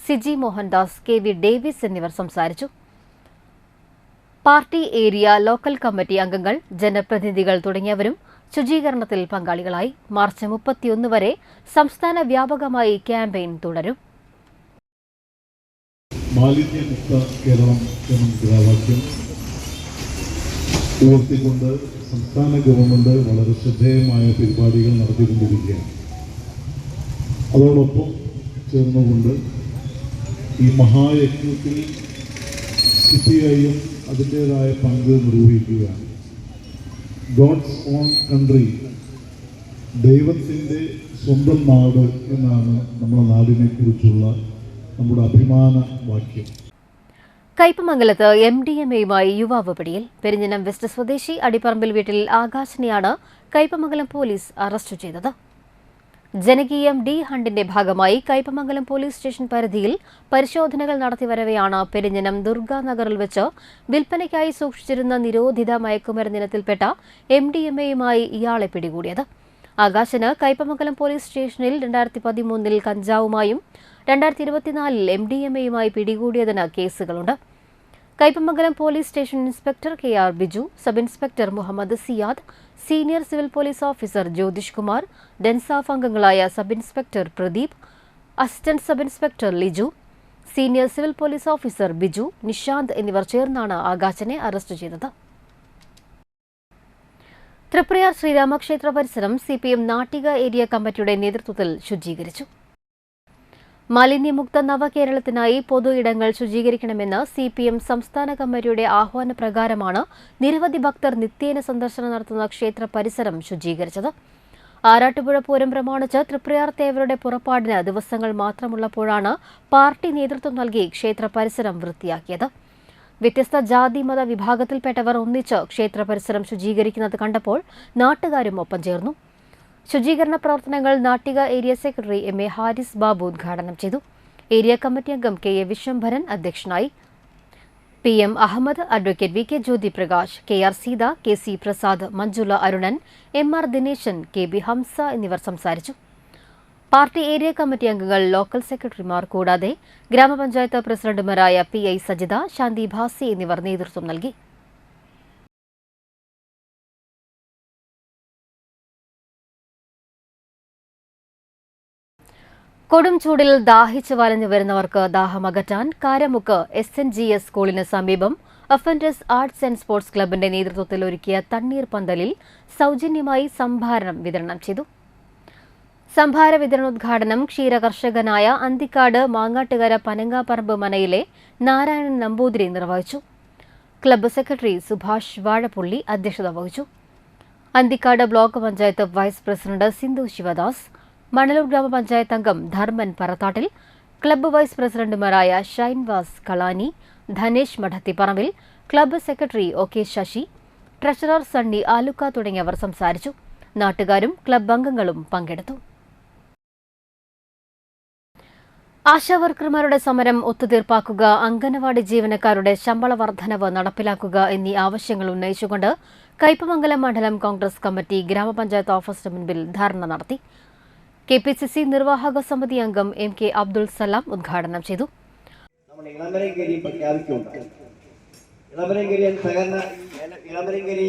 Siji Mohandas, KV Davis എന്നിവർ സംസാരിച്ചു. പാർട്ടി ഏരിയ ലോക്കൽ കമ്മിറ്റി അംഗങ്ങൾ, ജനപ്രതിനിധികൾ തുടങ്ങിയവരും ശുചീകരണത്തിൽ പങ്കാളികളായി. മാർച്ച് 31 വരെ സംസ്ഥാന വ്യാപകമായി ക്യാമ്പയിൻ തുടരും. മാലിന്യമുക്ത കേരളം എന്ന മുദ്രാവാക്യം ഉയർത്തിക്കൊണ്ട് സംസ്ഥാന ഗവൺമെന്റ് വളരെ ശ്രദ്ധേയമായ പരിപാടികൾ നടത്തിക്കൊണ്ടിരിക്കുകയാണ്. അതോടൊപ്പം ചേർന്നുകൊണ്ട് ഈ മഹായജ്ഞത്തിൽ CPIM അതിൻ്റേതായ പങ്ക് നിർവഹിക്കുകയാണ്. ഗോഡ്സ് ഓൺ കൺട്രി, ദൈവത്തിൻ്റെ സ്വന്തം നാട് എന്നാണ് നമ്മുടെ നാടിനെ കുറിച്ചുള്ള നമ്മുടെ അഭിമാന വാക്യം. കയ്പമംഗലത്ത് MDMAയുമായി യുവാവ് പിടിയിൽ. പെരിഞ്ഞനം വെസ്റ്റ് സ്വദേശി അടിപ്പറമ്പിൽ വീട്ടിൽ ആകാശിനെയാണ് കയ്പമംഗലം പോലീസ് അറസ്റ്റ് ചെയ്തത്. ജനകീയം D ഹണ്ടിന്റെ ഭാഗമായി കയ്പമംഗലം പോലീസ് സ്റ്റേഷൻ പരിധിയിൽ പരിശോധനകൾ നടത്തിവരവെയാണ് പെരിഞ്ഞനം ദുർഗാനഗറിൽ വെച്ച് വിൽപ്പനയ്ക്കായി സൂക്ഷിച്ചിരുന്ന നിരോധിത മയക്കുമരുന്നിനത്തിൽപ്പെട്ട MDMAയുമായി ഇയാളെ പിടികൂടിയത്. ആകാശന് കയ്പമംഗലം പോലീസ് സ്റ്റേഷനിൽ 2013 കഞ്ചാവുമായും 2024 MDMAയുമായി പിടികൂടിയതിന് കേസുകളുണ്ട്. Kaipamangalam police station inspector KR Biju, sub inspector Muhammad Siyad, senior civil police officer Jyothish Kumar, DANSAF അംഗങ്ങളായ sub inspector Pradeep, assistant sub inspector Liju, senior civil police officer Biju, Nishanth എന്നിവർ ചേർന്നാണ് ആകാശനെ അറസ്റ്റ് ചെയ്തത്. തൃപ്രയാർ ശ്രീരാമക്ഷേത്ര പരിസരം CPM നാട്ടിക ഏരിയ കമ്മിറ്റിയുടെ നേതൃത്വത്തിൽ ശുചീകരിച്ചു. മാലിന്യമുക്ത നവകേരളത്തിനായി പൊതു ഇടങ്ങൾ ശുചീകരിക്കണമെന്ന് CPM സംസ്ഥാന കമ്മിറ്റിയുടെ ആഹ്വാനപ്രകാരമാണ് നിരവധി ഭക്തർ നിത്യേന സന്ദർശനം നടത്തുന്ന ക്ഷേത്ര പരിസരം ശുചീകരിച്ചത്. ആറാട്ടുപുഴ പൂരം പ്രമാണിച്ച് തൃപ്രയാർ തേവരുടെ പുറപ്പാടിന് ദിവസങ്ങൾ മാത്രമുള്ളപ്പോഴാണ് പാർട്ടി നേതൃത്വം നൽകി ക്ഷേത്ര പരിസരം വൃത്തിയാക്കിയത്. വ്യത്യസ്ത ജാതി മത വിഭാഗത്തിൽപ്പെട്ടവർ ഒന്നിച്ച് ക്ഷേത്ര പരിസരം ശുചീകരിക്കുന്നത് കണ്ടപ്പോൾ നാട്ടുകാരും ഒപ്പം ചേർന്നു. ശുചീകരണ പ്രവർത്തനങ്ങൾ Nattika area secretary MA Haris Babu ഉദ്ഘാടനം ചെയ്തു. ഏരിയ കമ്മിറ്റി അംഗം KA വിശ്വംഭരൻ അധ്യക്ഷനായി. PM Ahammed, advocate VK Jyothi Prakash, KR Seetha, KC Prasad, Manjula Arunan, MR Dineshan, KB Hamsa എന്നിവർ സംസാരിച്ചു. പാർട്ടി ഏരിയ കമ്മിറ്റി അംഗങ്ങൾ, ലോക്കൽ സെക്രട്ടറിമാർ കൂടാതെ ഗ്രാമപഞ്ചായത്ത് പ്രസിഡന്റുമാരായ PI സജിത, ശാന്തി ഭാസി എന്നിവർ നേതൃത്വം നൽകി. കൊടും ചൂടിൽ ദാഹിച്ചു വലഞ്ഞു വരുന്നവർക്ക് ദാഹമകറ്റാൻ കാരമുക്ക് SNGS സ്കൂളിന് സമീപം അഫൻഡേഴ്സ് ആർട്സ് ആൻഡ് സ്പോർട്സ് ക്ലബിന്റെ നേതൃത്വത്തിൽ ഒരുക്കിയ തണ്ണീർ പന്തലിൽ സൗജന്യമായി സംഭാരം വിതരണം ചെയ്തു. സംഭാര വിതരണോദ്ഘാടനം ക്ഷീരകർഷകനായ അന്തിക്കാട് മാങ്ങാട്ടുകര പനങ്ങാപ്പറമ്പ് മനയിലെ നാരായണൻ നമ്പൂതിരി നിർവഹിച്ചു. ക്ലബ്ബ് സെക്രട്ടറി സുഭാഷ് വാഴപ്പുള്ളി അധ്യക്ഷത വഹിച്ചു. Anthikad block panchayat vice president Sindhu Sivadas, Manaloor ഗ്രാമപഞ്ചായത്ത് അംഗം ധർമ്മൻ പറത്താട്ടിൽ, ക്ലബ്ബ് വൈസ് പ്രസിഡന്റുമാരായ Shinevas Kalani, Dhanesh Madathiparambil, club secretary OK Sasi, treasurer Sunny Aluka തുടങ്ങിയവർ സംസാരിച്ചു. നാട്ടുകാരും ക്ലബ്ബ് അംഗങ്ങളും പങ്കെടുത്തു. ആശാവർക്കർമാരുടെ സമരം ഒത്തുതീർപ്പാക്കുക, അംഗനവാടി ജീവനക്കാരുടെ ശമ്പള വർധനവ് നടപ്പിലാക്കുക എന്നീ ആവശ്യങ്ങൾ ഉന്നയിച്ചുകൊണ്ട് കയ്പമംഗലം മണ്ഡലം കോൺഗ്രസ് കമ്മിറ്റി ഗ്രാമപഞ്ചായത്ത് ഓഫീസിന് മുൻപിൽ ധർണ നടത്തി. KPCC നിർവാഹക സമിതി അംഗം MK അബ്ദുൾ സലാം ഉദ്ഘാടനം ചെയ്തു. ഇളമരങ്കരി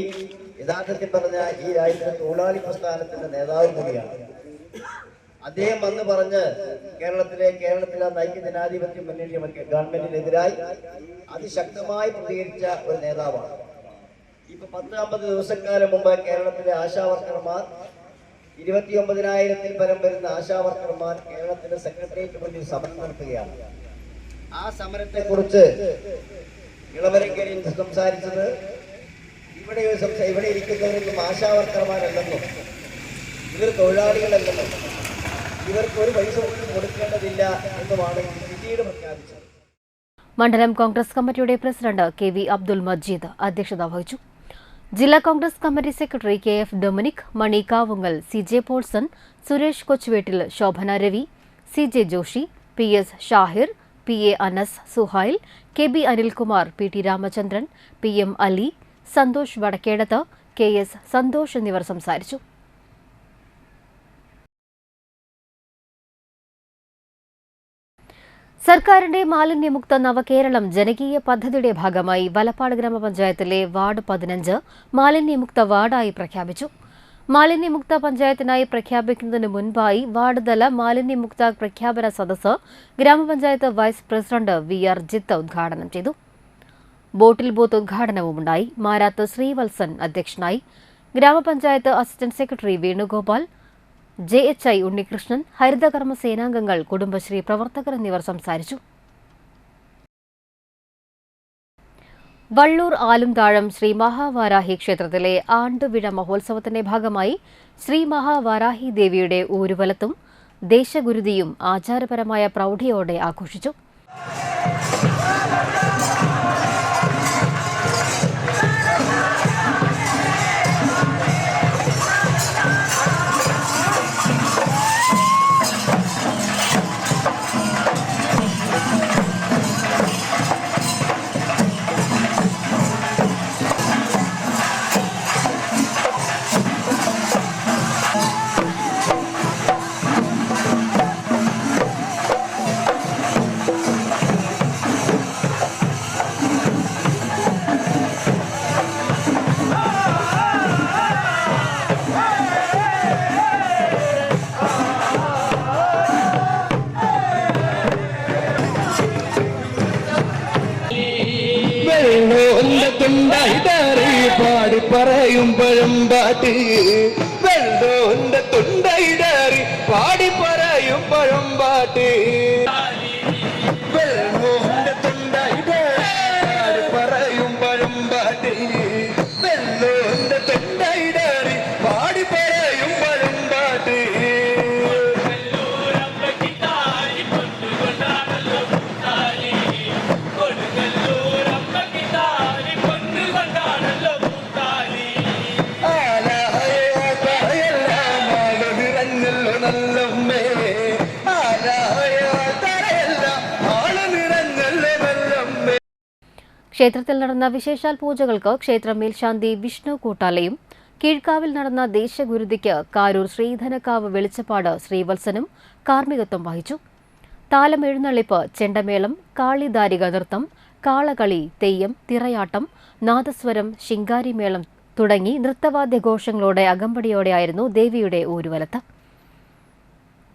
യഥാർത്ഥത്തിൽ പറഞ്ഞ ഈ രാജ്യത്തെ തൊഴിലാളി പ്രസ്ഥാനത്തിന്റെ നേതാവ് കൂടിയാണ്. അദ്ദേഹം വന്ന് പറഞ്ഞ് കേരളത്തിലെ ഐക്യജനാധിപത്യ മുന്നണി ഗവൺമെന്റിനെതിരായി അതിശക്തമായി പ്രതികരിച്ച ഒരു നേതാവാണ്. ഇപ്പൊ 10-50 ദിവസക്കാലം മുമ്പ് കേരളത്തിലെ ആശാവർക്കർമാർ 29,000-ൽ പരം വരുന്ന ആശാവർക്കർമാർ കേരളത്തിലെ സെക്രട്ടേറിയറ്റ് മുന്നിൽ സമരം നടത്തുകയാണ്. ആ സമരത്തെക്കുറിച്ച് ഇളമരങ്കരി സംസാരിച്ചത് ഇവിടെ ഇരിക്കുന്നവരൊന്നും ആശാവർക്കർമാരല്ലെന്നും ഇവർ തൊഴിലാളികളല്ലെന്നും ഇവർക്ക് ഒരു പൈസ പോലും കൊടുക്കേണ്ടതില്ല എന്നുമാണ് പിന്നീട് പ്രഖ്യാപിച്ചത്. മണ്ഡലം കോൺഗ്രസ് കമ്മിറ്റിയുടെ പ്രസിഡന്റ് KV അബ്ദുൽ മജീദ് അധ്യക്ഷത വഹിച്ചു. ജില്ലാ Congress committee secretary KF Dominic, Mani Kavungal, CJ Polson, Suresh Kochuvettil, Shobhana Ravi, CJ Joshy, PS Shahir, PA Anas, Suhail, KB Anilkumar, PT Ramachandran, PM Ali, Santhosh Vadakkedath, KS Santhosh എന്നിവർ സംസാരിച്ചു. സർക്കാരിന്റെ മാലിന്യമുക്ത നവകേരളം ജനകീയ പദ്ധതിയുടെ ഭാഗമായി വലപ്പാട് ഗ്രാമപഞ്ചായത്തിലെ വാർഡ് 15 മാലിന്യമുക്ത വാർഡായി പ്രഖ്യാപിച്ചു. മാലിന്യമുക്ത പഞ്ചായത്തിനായി പ്രഖ്യാപിക്കുന്നതിന് മുൻപായി വാർഡ് തല മാലിന്യമുക്ത പ്രഖ്യാപന സദസ്സ് ഗ്രാമപഞ്ചായത്ത് വൈസ് പ്രസിഡന്റ് VR ജിത്ത് ഉദ്ഘാടനം ചെയ്തു. ബോട്ടിൽ ബൂത്ത് ഉദ്ഘാടനവുമുണ്ടായി. മാരാത്ത് ശ്രീവത്സൻ അധ്യക്ഷനായി. ഗ്രാമപഞ്ചായത്ത് assistant secretary Venugopal, JHI Unnikrishnan, ഹരിതകർമ്മ സേനാംഗങ്ങൾ, കുടുംബശ്രീ പ്രവർത്തകർ എന്നിവർ സംസാരിച്ചു. വള്ളൂർ ആലുംതാഴം ശ്രീ മഹാവാരാഹി ക്ഷേത്രത്തിലെ ആണ്ടുവിഴ മഹോത്സവത്തിന്റെ ഭാഗമായി ശ്രീ മഹാവാരാഹി ദേവിയുടെ ഊരുവലത്തും ദേശഗുരുതിയും ആചാരപരമായ പ്രൗഢിയോടെ ആഘോഷിച്ചു. പാടി പറയും പഴമ്പാട്ട് വെള്ളോന്റെ തുണ്ടയിടറി പാടി പറയും പഴമ്പാട്ട് വെള്ളോന്റെ തുണ്ടയിടറി പറയും പഴമ്പാട്ട് വെള്ളോന്റെ തുണ്ടയിടറി പാടി പറയും പഴമ്പാട്ട് ക്ഷേത്രത്തിൽ നടന്ന വിശേഷാൽ പൂജകൾക്ക് ക്ഷേത്ര മേൽശാന്തി വിഷ്ണു കൂട്ടാലയും കീഴ്ക്കാവിൽ നടന്ന ദേശഗുരുതിക്ക് കാരൂർ ശ്രീധനക്കാവ് വെളിച്ചപ്പാട് ശ്രീവത്സനും കാർമ്മികത്വം വഹിച്ചു. താലം എഴുന്നള്ളിപ്പ്, ചെണ്ടമേളം, കാളിദാരിക നൃത്തം, കാളകളി, തെയ്യം, തിറയാട്ടം, നാദസ്വരം, ശിങ്കാരിമേളം തുടങ്ങി നൃത്തവാദ്യഘോഷങ്ങളോടെ അകമ്പടിയോടെയായിരുന്നു ദേവിയുടെ ഊരുവലത്ത്.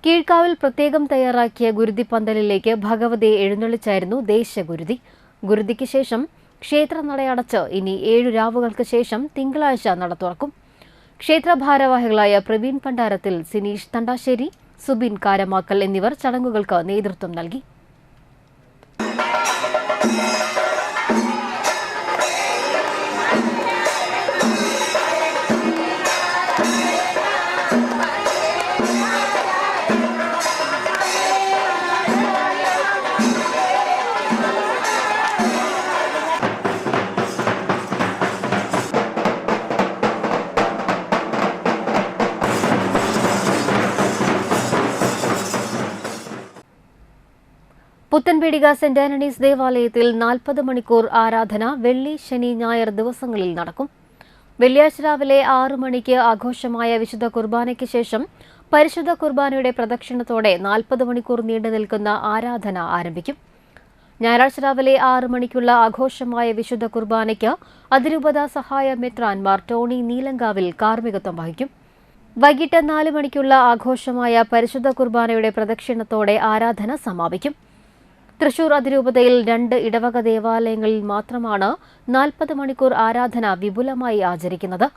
കീഴ്ക്കാവിൽ പ്രത്യേകം തയ്യാറാക്കിയ ഗുരുതിപ്പന്തലിലേക്ക് ഭഗവതിയെ എഴുന്നള്ളിച്ചായിരുന്നു ദേശഗുരുതി. ഗുരുതിക്ക് ശേഷം ക്ഷേത്ര നടയടച്ച് ഇനി 7 രാവുകൾക്ക് ശേഷം തിങ്കളാഴ്ച നട തുറക്കും. ക്ഷേത്ര ഭാരവാഹികളായ പ്രവീൺ പണ്ടാരത്തിൽ, സിനീഷ് തണ്ടാശ്ശേരി, സുബിൻ കാരമാക്കൽ എന്നിവർ ചടങ്ങുകൾക്ക് നേതൃത്വം നൽകി. പുത്തൻപീടിക സെന്റ് ആന്റണീസ് ദേവാലയത്തിൽ 40 മണിക്കൂർ ആരാധന വെള്ളി, ശനി, ഞായർ ദിവസങ്ങളിൽ നടക്കും. വെള്ളിയാഴ്ച രാവിലെ 6 മണിക്ക് ആഘോഷമായ വിശുദ്ധ കുർബാനയ്ക്ക് ശേഷം പരിശുദ്ധ കുർബാനയുടെ പ്രദക്ഷിണത്തോടെ 40 മണിക്കൂർ നീണ്ടു നിൽക്കുന്ന ആരാധന ആരംഭിക്കും. ഞായറാഴ്ച രാവിലെ 6 മണിക്കുള്ള ആഘോഷമായ വിശുദ്ധ കുർബാനയ്ക്ക് അതിരൂപത സഹായ മെത്രാൻമാർ ടോണി നീലങ്കാവിൽ കാർമ്മികത്വം വഹിക്കും. വൈകിട്ട് 4 മണിക്കുള്ള ആഘോഷമായ പരിശുദ്ധ കുർബാനയുടെ പ്രദക്ഷിണത്തോടെ ആരാധന സമാപിക്കും. തൃശൂർ അതിരൂപതയിൽ 2 ഇടവക ദേവാലയങ്ങളിൽ മാത്രമാണ് 40 മണിക്കൂർ ആരാധന വിപുലമായി ആചരിക്കുന്നത്.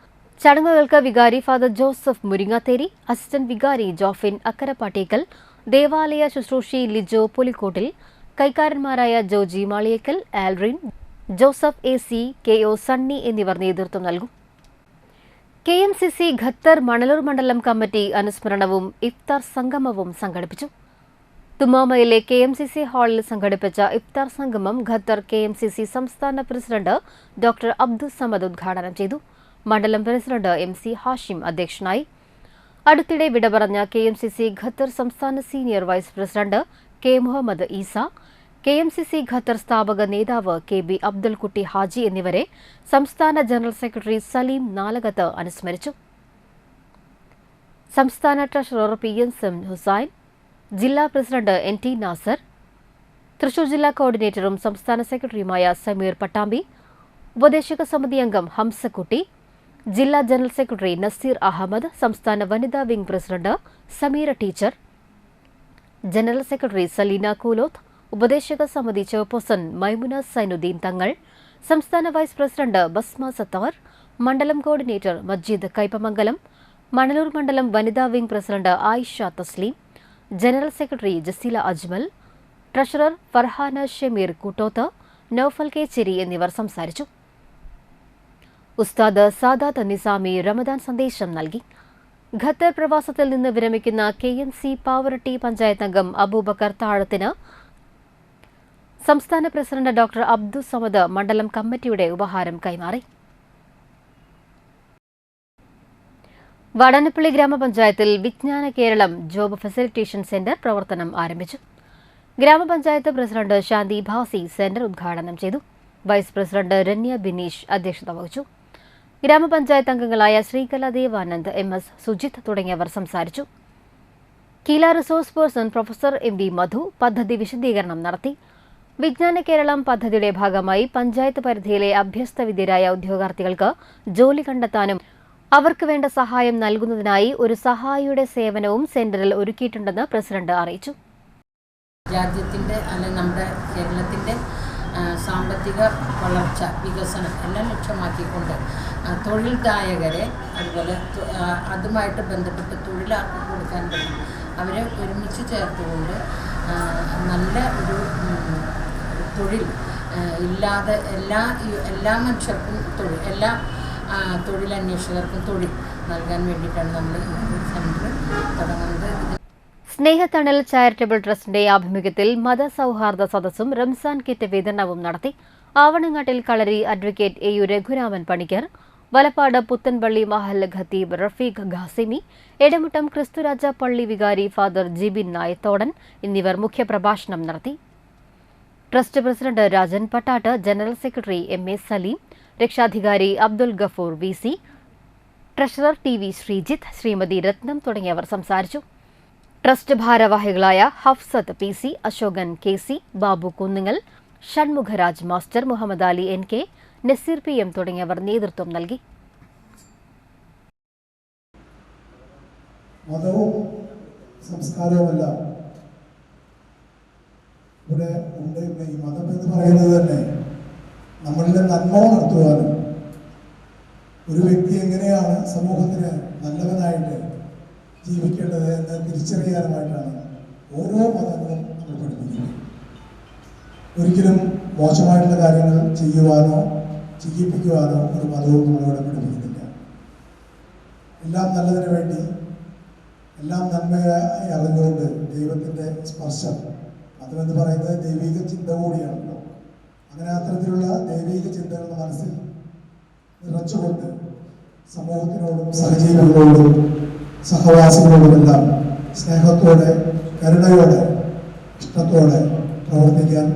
ചടങ്ങുകൾക്ക് വികാരി ഫാദർ ജോസഫ് മുരിങ്ങാത്തേരി, അസിസ്റ്റന്റ് വികാരി ജോഫിൻ അക്കരപ്പാട്ടേക്കൽ, ദേവാലയ ശുശ്രൂഷി ലിജോ പുലിക്കോട്ടിൽ, കൈക്കാരന്മാരായ Joji Maliyekkal, Alrin, Joseph AC, KO Sunny എന്നിവർ നേതൃത്വം നൽകും. KMCC ഖത്തർ മണലൂർ മണ്ഡലം കമ്മിറ്റി അനുസ്മരണവും ഇഫ്താർ സംഗമവും സംഘടിപ്പിച്ചു. തുമാമയിലെ KMCC ഹാളിൽ സംഘടിപ്പിച്ച ഇഫ്താർ സംഗമം ഖത്തർ KMCC സംസ്ഥാന പ്രസിഡന്റ് ഡോക്ടർ അബ്ദുൽ സമദ് ഉദ്ഘാടനം ചെയ്തു. മണ്ഡലം പ്രസിഡന്റ് MC ഹാഷിം അധ്യക്ഷനായി. അടുത്തിടെ വിട പറഞ്ഞ KMCC ഖത്തർ സംസ്ഥാന senior vice president K Muhammad Eesa, KMCC Qatar സ്ഥാപക നേതാവ് KB അബ്ദുൽകുട്ടി ഹാജി എന്നിവരെ സംസ്ഥാന ജനറൽ സെക്രട്ടറി സലീം നാലകത്ത് അനുസ്മരിച്ചു. സംസ്ഥാന ട്രഷറർ PN ഹുസൈൻ, ജില്ലാ പ്രസിഡന്റ് NT നാസർ, തൃശൂർ ജില്ലാ കോർഡിനേറ്ററും സംസ്ഥാന സെക്രട്ടറിയുമായ സമീർ പട്ടാമ്പി, ഉപദേശക സമിതി അംഗം ഹംസക്കുട്ടി, ജില്ലാ ജനറൽ സെക്രട്ടറി നസീർ അഹമ്മദ്, സംസ്ഥാന വനിതാ wing president Sameera teacher, general secretary Saleena Koolothu, ഉപദേശക സമിതി ചെയർപേഴ്സൺ മൈമുന സൈനുദ്ദീൻ തങ്ങൾ, സംസ്ഥാന വൈസ് പ്രസിഡന്റ് ബസ്മ സത്താർ, മണ്ഡലം കോർഡിനേറ്റർ മജീദ് കൈപ്പമംഗലം, മണലൂർ മണ്ഡലം വനിതാ wing president Ayisha Thasleem, general secretary Jaseela Ajmal, treasurer Farhana Shameer Koottoth, Noufal Kecheri എന്നിവർ സംസാരിച്ചു. ഉസ്താദ് സാദാത്ത് നിസാമി റമദാൻ സന്ദേശം നൽകി. ഖത്തർ പ്രവാസത്തിൽ നിന്ന് വിരമിക്കുന്ന KMC പാവറട്ടി പഞ്ചായത്ത് അംഗം അബൂബക്കർ താഴത്തിന് സംസ്ഥാന പ്രസിഡന്റ് ഡോക്ടർ അബ്ദുൽ സമദ് മണ്ഡലം കമ്മിറ്റിയുടെ ഉപഹാരം കൈമാറി. വാടാനപ്പള്ളി ഗ്രാമപഞ്ചായത്തിൽ വിജ്ഞാന കേരളം ജോബ് ഫെസിലിറ്റേഷൻ സെന്റർ പ്രവർത്തനം ആരംഭിച്ചു. ഗ്രാമപഞ്ചായത്ത് പ്രസിഡന്റ് ശാന്തി ഭാസി സെന്റർ ഉദ്ഘാടനം ചെയ്തു. വൈസ് പ്രസിഡന്റ് രന്യ ബിനീഷ് അധ്യക്ഷത വഹിച്ചു. ഗ്രാമപഞ്ചായത്ത് അംഗങ്ങളായ ശ്രീകല ദേവാനന്ദ്, MS സുജിത്ത് തുടങ്ങിയവർ സംസാരിച്ചു. കീല റിസോഴ്സ് പേഴ്സൺ പ്രൊഫസർ MD മധു പദ്ധതി വിശദീകരണം നടത്തി. വിജ്ഞാന കേരളം പദ്ധതിയുടെ ഭാഗമായി പഞ്ചായത്ത് പരിധിയിലെ അഭ്യസ്തവിദ്യരായ ഉദ്യോഗാർത്ഥികൾക്ക് ജോലി കണ്ടെത്താനും അവർക്ക് വേണ്ട സഹായം നൽകുന്നതിനായി ഒരു സഹായിയുടെ സേവനവും സെന്ററിൽ ഒരുക്കിയിട്ടുണ്ടെന്ന് പ്രസിഡന്റ് അറിയിച്ചു. രാജ്യത്തിൻ്റെ അല്ലെങ്കിൽ നമ്മുടെ കേരളത്തിൻ്റെ സാമ്പത്തിക വളർച്ച, വികസനം എല്ലാം ലക്ഷ്യമാക്കിക്കൊണ്ട് തൊഴിൽദായകരെ, അതുപോലെ അതുമായിട്ട് ബന്ധപ്പെട്ട് തൊഴിലാക്കി കൊടുക്കാൻ പറ്റും അവരെ ഒരുമിച്ച് ചേർത്തുകൊണ്ട് നല്ല ഒരു തൊഴിൽ ഇല്ലാതെ എല്ലാ മനുഷ്യർക്കും തൊഴിൽ, എല്ലാ തൊഴിലന്വേഷകർക്കും തൊഴിൽ നൽകാൻ വേണ്ടിയിട്ടാണ് നമ്മൾ ഈ സെൻറ്റർ തുടങ്ങുന്നത്. സ്നേഹത്തണൽ ചാരിറ്റബിൾ ട്രസ്റ്റിന്റെ ആഭിമുഖ്യത്തിൽ മതസൗഹാർദ്ദ സദസ്സും റംസാൻ കിറ്റ് വിതരണവും നടത്തി. ആവണങ്ങാട്ടിൽ കളരി അഡ്വക്കേറ്റ് AU രഘുരാമൻ പണിക്കർ, വലപ്പാട് പുത്തൻപള്ളി മഹൽ ഖത്തീബ് റഫീഖ് ഖാസിമി, എടമുട്ടം ക്രിസ്തുരാജ പള്ളി വികാരി ഫാദർ ജിബിൻ നായത്തോടൻ എന്നിവർ മുഖ്യപ്രഭാഷണം നടത്തി. Trust president Rajan Pattatt, general secretary MA Saleem, രക്ഷാധികാരി Abdul Gafoor VC, treasurer TV Sreejith, Srimathi Rathnam തുടങ്ങിയവർ സംസാരിച്ചു. ട്രസ്റ്റ് ഭാരവാഹികളായ Hafsath PC, Ashokan KC, Babu Kunnungal, Shanmugharaj master, Muhammad Ali NK, Naseer PM തുടങ്ങിയവർ നേതൃത്വം നൽകി. മതവും സംസ്കാരവുമല്ല ഇവിടെ ഉണ്ട്. ഈ മതം എന്ന് പറയുന്നത് തന്നെ നമ്മളിലെ നന്മ നടത്തുവാനും ഒരു വ്യക്തി എങ്ങനെയാണ് സമൂഹത്തിന് നല്ലവനായിട്ട് ജീവിക്കേണ്ടത് എന്ന് തിരിച്ചറിയാനുമായിട്ടാണ് ഓരോ മതങ്ങളും നമ്മൾ പഠിപ്പിക്കുന്നത്. ഒരിക്കലും മോശമായിട്ടുള്ള കാര്യങ്ങൾ ചെയ്യുവാനോ ചെയ്യിപ്പിക്കുവാനോ ഒരു മതവും നമ്മളിവിടെ പഠിപ്പിക്കുന്നില്ല. എല്ലാം നല്ലതിന് വേണ്ടി, എല്ലാം നന്മയായി അറിഞ്ഞുകൊണ്ട് ദൈവത്തിൻ്റെ സ്പർശം, മതമെന്ന് പറയുന്നത് ദൈവിക ചിന്ത കൂടിയാണല്ലോ. അങ്ങനെ അത്തരത്തിലുള്ള ദൈവിക ചിന്തകൾ മനസ്സിൽ നിറച്ചുകൊണ്ട് സമൂഹത്തിനോടും സഹജീവികളോടും സഹവാസികളോടുമെല്ലാം സ്നേഹത്തോടെ, കരുണയോടെ, ഇഷ്ടത്തോടെ പ്രവർത്തിക്കാൻ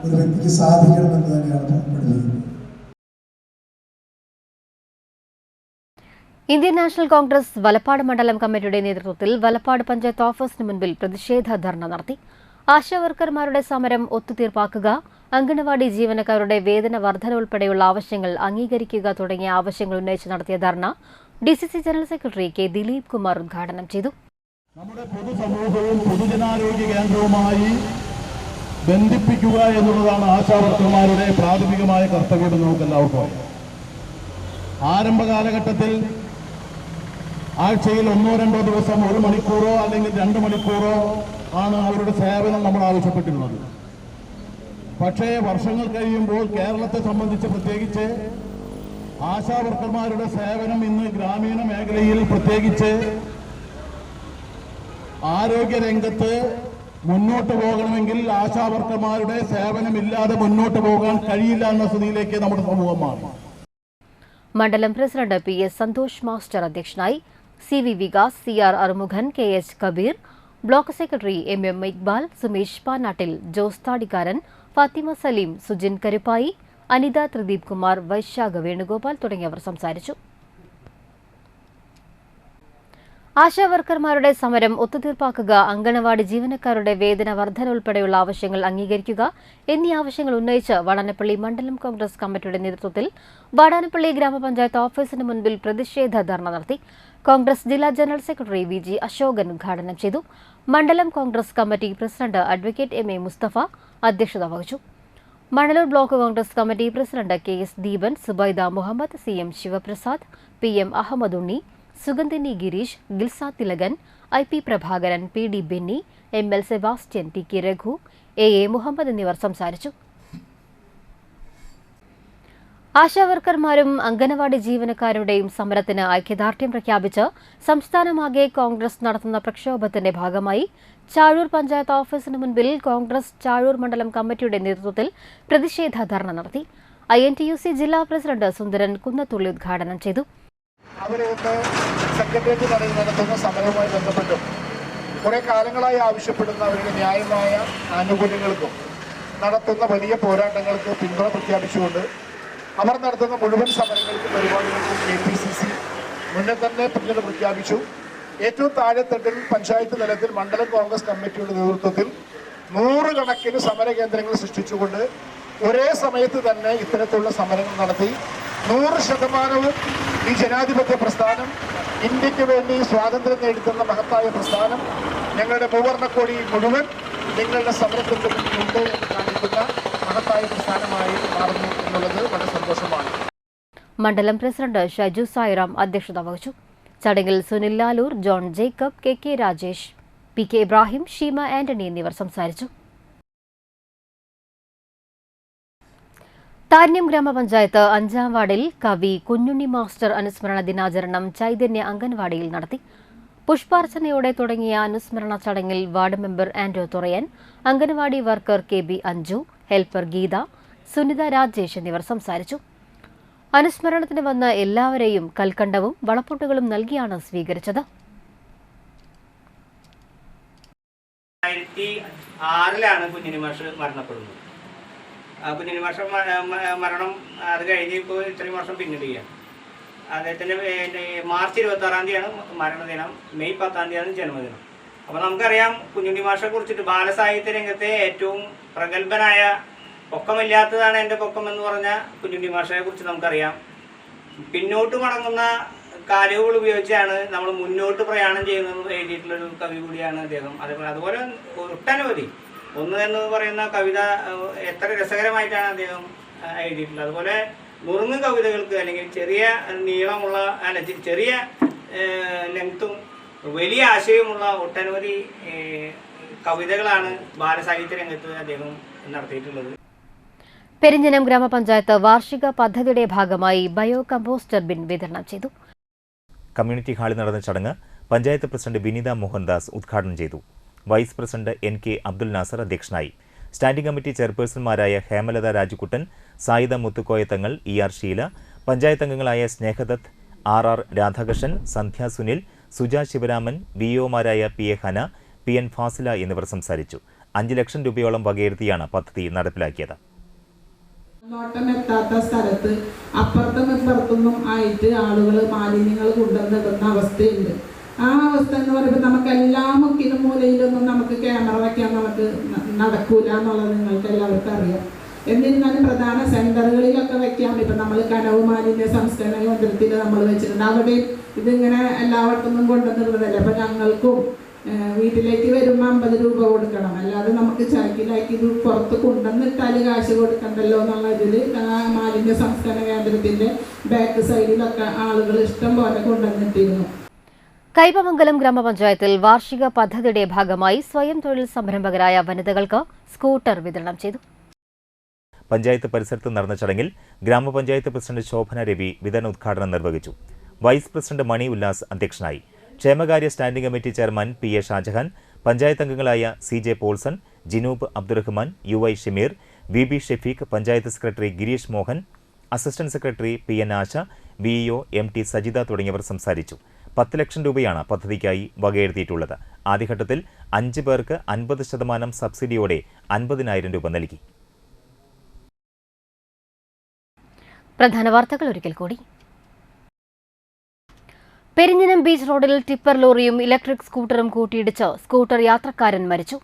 ഒരു വ്യക്തിക്ക് സാധിക്കണമെന്ന് തന്നെയാണ് പഠിപ്പിക്കുന്നത്. ഇന്ത്യൻ നാഷണൽ കോൺഗ്രസ് വലപ്പാട് മണ്ഡലം കമ്മിറ്റിയുടെ നേതൃത്വത്തിൽ വലപ്പാട് പഞ്ചായത്ത് ഓഫീസിന് മുൻപിൽ പ്രതിഷേധ ധർണ നടത്തി. ആശാവർക്കർമാരുടെ സമരം ഒത്തുതീർപ്പാക്കുക, അംഗനവാടി ജീവനക്കാരുടെ വേതന വർധന ഉൾപ്പെടെയുള്ള ആവശ്യങ്ങൾ അംഗീകരിക്കുക തുടങ്ങിയ ആവശ്യങ്ങൾ ഉന്നയിച്ച് നടത്തിയ dharna DCC general secretary K Dileep Kumar ഉദ്ഘാടനം ചെയ്തു. നമ്മുടെ പൊതുസമൂഹവും പൊതുജനാരോഗ്യ കേന്ദ്രവുമായി ബന്ധിപ്പിക്കുക എന്നുള്ളതാണ് ആശാവർക്കർമാരുടെ പ്രാഥമികമായ കർത്തവ്യമെന്ന് നമുക്ക് എല്ലാവർക്കും അറിയാം. ആരംഭ കാലഘട്ടത്തിൽ ആഴ്ചയിൽ 1-2 ദിവസം 1 മണിക്കൂറോ അല്ലെങ്കിൽ 2 മണിക്കൂറോ ആണ് അവരുടെ സേവനം നമ്മൾ ആവശ്യപ്പെട്ടിരുന്നത്. പക്ഷേ വർഷങ്ങൾ കഴിയുമ്പോൾ കേരളത്തെ സംബന്ധിച്ച് പ്രത്യേകിച്ച് ആശാവർക്കർമാരുടെ സേവനം ഇന്ന് ഗ്രാമീണ മേഖലയിൽ പ്രത്യേകിച്ച് ആരോഗ്യരംഗത്ത് മുന്നോട്ട് പോകണമെങ്കിൽ ആശാവർക്കർമാരുടെ സേവനമില്ലാതെ മുന്നോട്ട് പോകാൻ കഴിയില്ല എന്ന സ്ഥിതിയിലേക്ക് നമ്മുടെ സമൂഹം മാറി. മണ്ഡലം പ്രസിഡന്റ് PS സന്തോഷ് മാസ്റ്റർ അധ്യക്ഷനായി. CV Vikas, CR Arumukhan, KH Kabeer, block secretary MM Iqbal, Sumesh Panattil, Jose Thadikkaran, Fathima Saleem, Sujin Karuppayi, Anitha Thrideep Kumar, Vaishakha Venugopal തുടങ്ങിയവർ സംസാരിച്ചു. ആശാവർക്കർമാരുടെ സമരം ഒത്തുതീർപ്പാക്കുക, അംഗനവാടി ജീവനക്കാരുടെ വേതന വർധന ഉൾപ്പെടെയുള്ള ആവശ്യങ്ങൾ അംഗീകരിക്കുക എന്നീ ആവശ്യങ്ങൾ ഉന്നയിച്ച് വാടാനപ്പള്ളി മണ്ഡലം കോൺഗ്രസ് കമ്മിറ്റിയുടെ നേതൃത്വത്തിൽ വാടാനപ്പള്ളി ഗ്രാമപഞ്ചായത്ത് ഓഫീസിന് മുൻപിൽ പ്രതിഷേധ ധർണ നടത്തി. കോൺഗ്രസ് ജില്ലാ ജനറൽ സെക്രട്ടറി VG അശോകൻ ഉദ്ഘാടനം ചെയ്തു. മണ്ഡലം Congress committee president advocate MA Musthafa അധ്യക്ഷത വഹിച്ചു. Manaloor block Congress committee president KS Deepan, Subaida Muhammad, CM Sivaprasad, PM Ahammed Unni, Sugandhini Gireesh, Gilsa Thilakan, IP Prabhakaran, PD Benny, ML Sebastian, TK Raghu, AA Muhammad എന്നിവർ സംസാരിച്ചു. ആശാവർക്കർമാരും അംഗനവാടി ജീവനക്കാരുടെയും സമരത്തിന് ഐക്യദാർഢ്യം പ്രഖ്യാപിച്ച് സംസ്ഥാനമാകെ കോൺഗ്രസ് നടത്തുന്ന പ്രക്ഷോഭത്തിന്റെ ഭാഗമായി ചാഴൂർ പഞ്ചായത്ത് ഓഫീസിന് മുൻപിൽ കോൺഗ്രസ് ചാഴൂർ മണ്ഡലം കമ്മിറ്റിയുടെ നേതൃത്വത്തിൽ പ്രതിഷേധ ധർണ നടത്തി. INTUC ജില്ലാ പ്രസിഡന്റ് സുന്ദരൻ കുന്നത്തുള്ളി ഉദ്ഘാടനം ചെയ്തു. അവരെ സെക്രട്ടേറിയറ്റ് നടയിൽ നടത്തുന്ന സമരവുമായി ബന്ധപ്പെട്ടും കുറെ കാലങ്ങളായി ആവശ്യപ്പെടുന്ന അവരുടെ ന്യായമായ ആനുകൂല്യങ്ങൾക്കും നടത്തുന്ന വലിയ പോരാട്ടങ്ങൾക്ക് പിന്തുണ പ്രഖ്യാപിച്ചുകൊണ്ട് അവർ നടത്തുന്ന മുഴുവൻ സമരങ്ങൾക്കും പരിപാടികൾക്കും KPCC മുന്നേ തന്നെ പിന്തുണ പ്രഖ്യാപിച്ചു. ഏറ്റവും താഴെത്തട്ടിൽ പഞ്ചായത്ത് തലത്തിൽ മണ്ഡലം കോൺഗ്രസ് കമ്മിറ്റിയുടെ നേതൃത്വത്തിൽ 100 കണക്കിന് സമര കേന്ദ്രങ്ങൾ സൃഷ്ടിച്ചുകൊണ്ട് ഒരേ സമയത്ത് തന്നെ ഇത്തരത്തിലുള്ള സമരങ്ങൾ നടത്തി 100% ഈ ജനാധിപത്യ പ്രസ്ഥാനം, ഇന്ത്യക്ക് വേണ്ടി സ്വാതന്ത്ര്യം നേടുന്ന മഹത്തായ പ്രസ്ഥാനം, ഞങ്ങളുടെ മൂവർണ്ണക്കോടി മുഴുവൻ നിങ്ങളുടെ സമരത്തിന്റെ മുന്നിലുണ്ട് എന്ന് കാണിക്കുന്ന മഹത്തായ പ്രസ്ഥാനമായി മാറുന്നു എന്നുള്ളത് വളരെ സന്തോഷമാണ്. മണ്ഡലം പ്രസിഡന്റ് ഷൈജു സായിറാം അധ്യക്ഷത വഹിച്ചു. ചടങ്ങിൽ സുനിൽ ലാലൂർ, ജോൺ ജേക്കബ്, KK രാജേഷ്, PK ഇബ്രാഹിം, ഷീമ ആന്റണി എന്നിവർ സംസാരിച്ചു. താന്യം ഗ്രാമപഞ്ചായത്ത് 5ാം വാർഡിൽ കവി കുഞ്ഞുണ്ണി മാസ്റ്റർ അനുസ്മരണ ദിനാചരണം ചൈതന്യ അംഗൻവാടിയിൽ നടത്തി. പുഷ്പാർച്ചനയോടെ തുടങ്ങിയ അനുസ്മരണ ചടങ്ങിൽ ward member Andro Thurayan, anganwadi worker KB Anju, helper Geetha, Sunitha Rajesh എന്നിവർ സംസാരിച്ചു. അനുസ്മരണത്തിന് വന്ന എല്ലാവരെയും കൽക്കണ്ടവും വളപ്പൊട്ടുകളും നൽകിയാണ് സ്വീകരിച്ചത്. 2006 കുഞ്ഞുണ്ണി മാഷ് മരണപ്പെടുന്നത്. കുഞ്ഞുണ്ണി മാഷ മരണം അത് കഴിഞ്ഞ് ഇപ്പോൾ ഇത്രയും വർഷം പിന്നിടുകയാണ്. അദ്ദേഹത്തിൻ്റെ മാർച്ച് 26-ാം തീയതിയാണ് മരണദിനം, മെയ് 10-ാം തീയതിയാണ് ജന്മദിനം. അപ്പോൾ നമുക്കറിയാം കുഞ്ഞുണ്ണി മാഷെ കുറിച്ചിട്ട് ബാലസാഹിത്യ രംഗത്തെ ഏറ്റവും പ്രഗത്ഭനായ, പൊക്കമില്ലാത്തതാണ് എൻ്റെ പൊക്കം എന്ന് പറഞ്ഞ കുഞ്ഞുണ്ണി മാഷയെ കുറിച്ച് നമുക്കറിയാം. പിന്നോട്ട് മടങ്ങുന്ന കാലുകൾ ഉപയോഗിച്ചാണ് നമ്മൾ മുന്നോട്ട് പ്രയാണം ചെയ്യുന്നത് എഴുതിയിട്ടുള്ളൊരു കവി കൂടിയാണ് അദ്ദേഹം. അതുപോലെ ഒട്ടനവധി ഒന്ന് എന്ന് പറയുന്ന കവിത എത്ര രസകരമായിട്ടാണ് അദ്ദേഹം എഴുതിയിട്ടുള്ളത്. അതുപോലെ നുറുങ്ങ് കവിതകൾക്ക് അല്ലെങ്കിൽ ചെറിയ നീളമുള്ള ചെറിയ ലെങ്ത്തും വലിയ ആശയവുമുള്ള ഒട്ടനവധി കവിതകളാണ് ബാലസാഹിത്യ രംഗത്ത് അദ്ദേഹം നടത്തിയിട്ടുള്ളത്. പെരിഞ്ഞനം ഗ്രാമപഞ്ചായത്ത് വാർഷിക പദ്ധതിയുടെ ഭാഗമായി ബയോ കമ്പോസ്റ്റർ ബിൻ വിതരണം ചെയ്തു. കമ്മ്യൂണിറ്റി ഹാളിൽ നടന്ന ചടങ്ങ് പഞ്ചായത്ത് പ്രസിഡന്റ് വിനീത മോഹൻദാസ് ഉദ്ഘാടനം ചെയ്തു. Vice president NK Abdul Nasar അധ്യക്ഷനായി. സ്റ്റാൻഡിംഗ് കമ്മിറ്റി ചെയർപേഴ്സൺമാരായ ഹേമലത രാജുക്കുട്ടൻ, സായിദ മുത്തുക്കോയത്തങ്ങൾ, ER ഷീല, പഞ്ചായത്ത് അംഗങ്ങളായ സ്നേഹദത്ത്, RR രാധാകൃഷ്ണൻ, സന്ധ്യ സുനിൽ, സുജ ശിവരാമൻ, VOമാരായ PA ഹന, PN ഫാസില എന്നിവർ സംസാരിച്ചു. 5 ലക്ഷം രൂപയോളം വകയിരുത്തിയാണ് പദ്ധതി നടപ്പിലാക്കിയത്. നോട്ടം എത്താത്ത സ്ഥലത്ത് അപ്പുറത്തും ഇപ്പുറത്തൊന്നും ആയിട്ട് ആളുകൾ മാലിന്യങ്ങൾ കൊണ്ടുവന്നിടുന്ന അവസ്ഥയുണ്ട്. ആ അവസ്ഥ എന്ന് പറയുമ്പോൾ നമുക്ക് എല്ലാ മുക്കിലും മൂലയിലൊന്നും നമുക്ക് ക്യാമറ വയ്ക്കാൻ നമുക്ക് നടക്കൂല എന്നുള്ളത് നിങ്ങൾക്ക് എല്ലാവർക്കും അറിയാം. എന്നിരുന്നാലും പ്രധാന സെന്ററുകളിലൊക്കെ വെക്കാം. ഇപ്പം നമ്മൾ കനവ് മാലിന്യ സംസ്കരണ കേന്ദ്രത്തിൽ നമ്മൾ വെച്ചിട്ടുണ്ട്. അവിടെ ഇതിങ്ങനെ എല്ലായിടത്തുനിന്നും കൊണ്ടുവന്നിടുന്നതല്ലേ. അപ്പം ഞങ്ങൾക്കും വീട്ടിലേക്ക് വരുമ്പോൾ 50 രൂപ കൊടുക്കണം. അല്ലാതെ നമുക്ക് ചാക്കിലാക്കി ഇത് പുറത്ത് കൊണ്ടുവന്നിട്ടാൽ കാശ് കൊടുക്കണ്ടല്ലോ എന്നുള്ള ഇതിൽ മാലിന്യ സംസ്കരണ കേന്ദ്രത്തിൻ്റെ ബാക്ക് സൈഡിലൊക്കെ ആളുകൾ ഇഷ്ടം പോലെ കൊണ്ടുവന്നിട്ടിരുന്നു. കൈപ്പമംഗലം ഗ്രാമപഞ്ചായത്തിൽ വാർഷിക പദ്ധതിയുടെ ഭാഗമായി സ്വയം തൊഴിൽ സംരംഭകരായ വനിതകൾക്ക് സ്കൂട്ടർ വിതരണം ചെയ്തു. പഞ്ചായത്ത് പരിസരത്ത് നടന്ന ചടങ്ങിൽ ഗ്രാമപഞ്ചായത്ത് പ്രസിഡന്റ് ശോഭന രവി വിതരണോദ്ഘാടനം നിർവഹിച്ചു. വൈസ് പ്രസിഡന്റ് മണി ഉല്ലാസ് അധ്യക്ഷനായി. ക്ഷേമകാര്യ standing committee chairman PA Shajahan, panchayat അംഗങ്ങളായ CJ Polson, Jinoob Abdurahman, UI Shameer, VB Shefeeq, panchayat secretary Gireesh Mohan, assistant secretary PN Asha, VEO MT Sajitha തുടങ്ങിയവർ സംസാരിച്ചു. 10 ലക്ഷം രൂപയാണ് പദ്ധതിക്കായി വകയിരുത്തിയിട്ടുള്ളത്. ആദ്യഘട്ടത്തിൽ 5 പേർക്ക് 50% സബ്സിഡിയോടെ 50,000 രൂപ നൽകി. പ്രധാന വാർത്തകൾ ഒരിക്കൽ കൂടി. പെരിഞ്ഞനം ബീച്ച് റോഡിൽ ടിപ്പർ ലോറിയും ഇലക്ട്രിക് സ്കൂട്ടറും കൂട്ടിയിടിച്ച് സ്കൂട്ടർ യാത്രക്കാരൻ മരിച്ചു.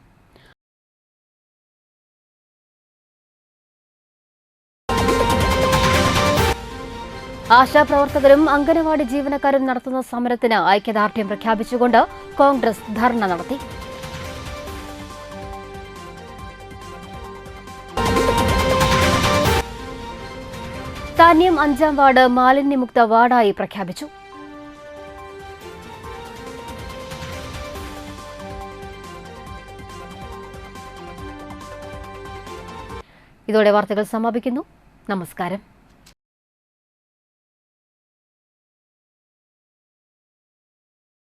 ആശാപ്രവർത്തകരും അംഗനവാടി ജീവനക്കാരും നടത്തുന്ന സമരത്തിന് ഐക്യദാർഢ്യം പ്രഖ്യാപിച്ചുകൊണ്ട് കോൺഗ്രസ് ധർണ നടത്തി. താന്യം 5-ാം വാർഡ് മാലിന്യമുക്ത വാർഡായി പ്രഖ്യാപിച്ചു. ഇതോടെ വാർത്തകൾ സമാപിക്കുന്നു. നമസ്കാരം.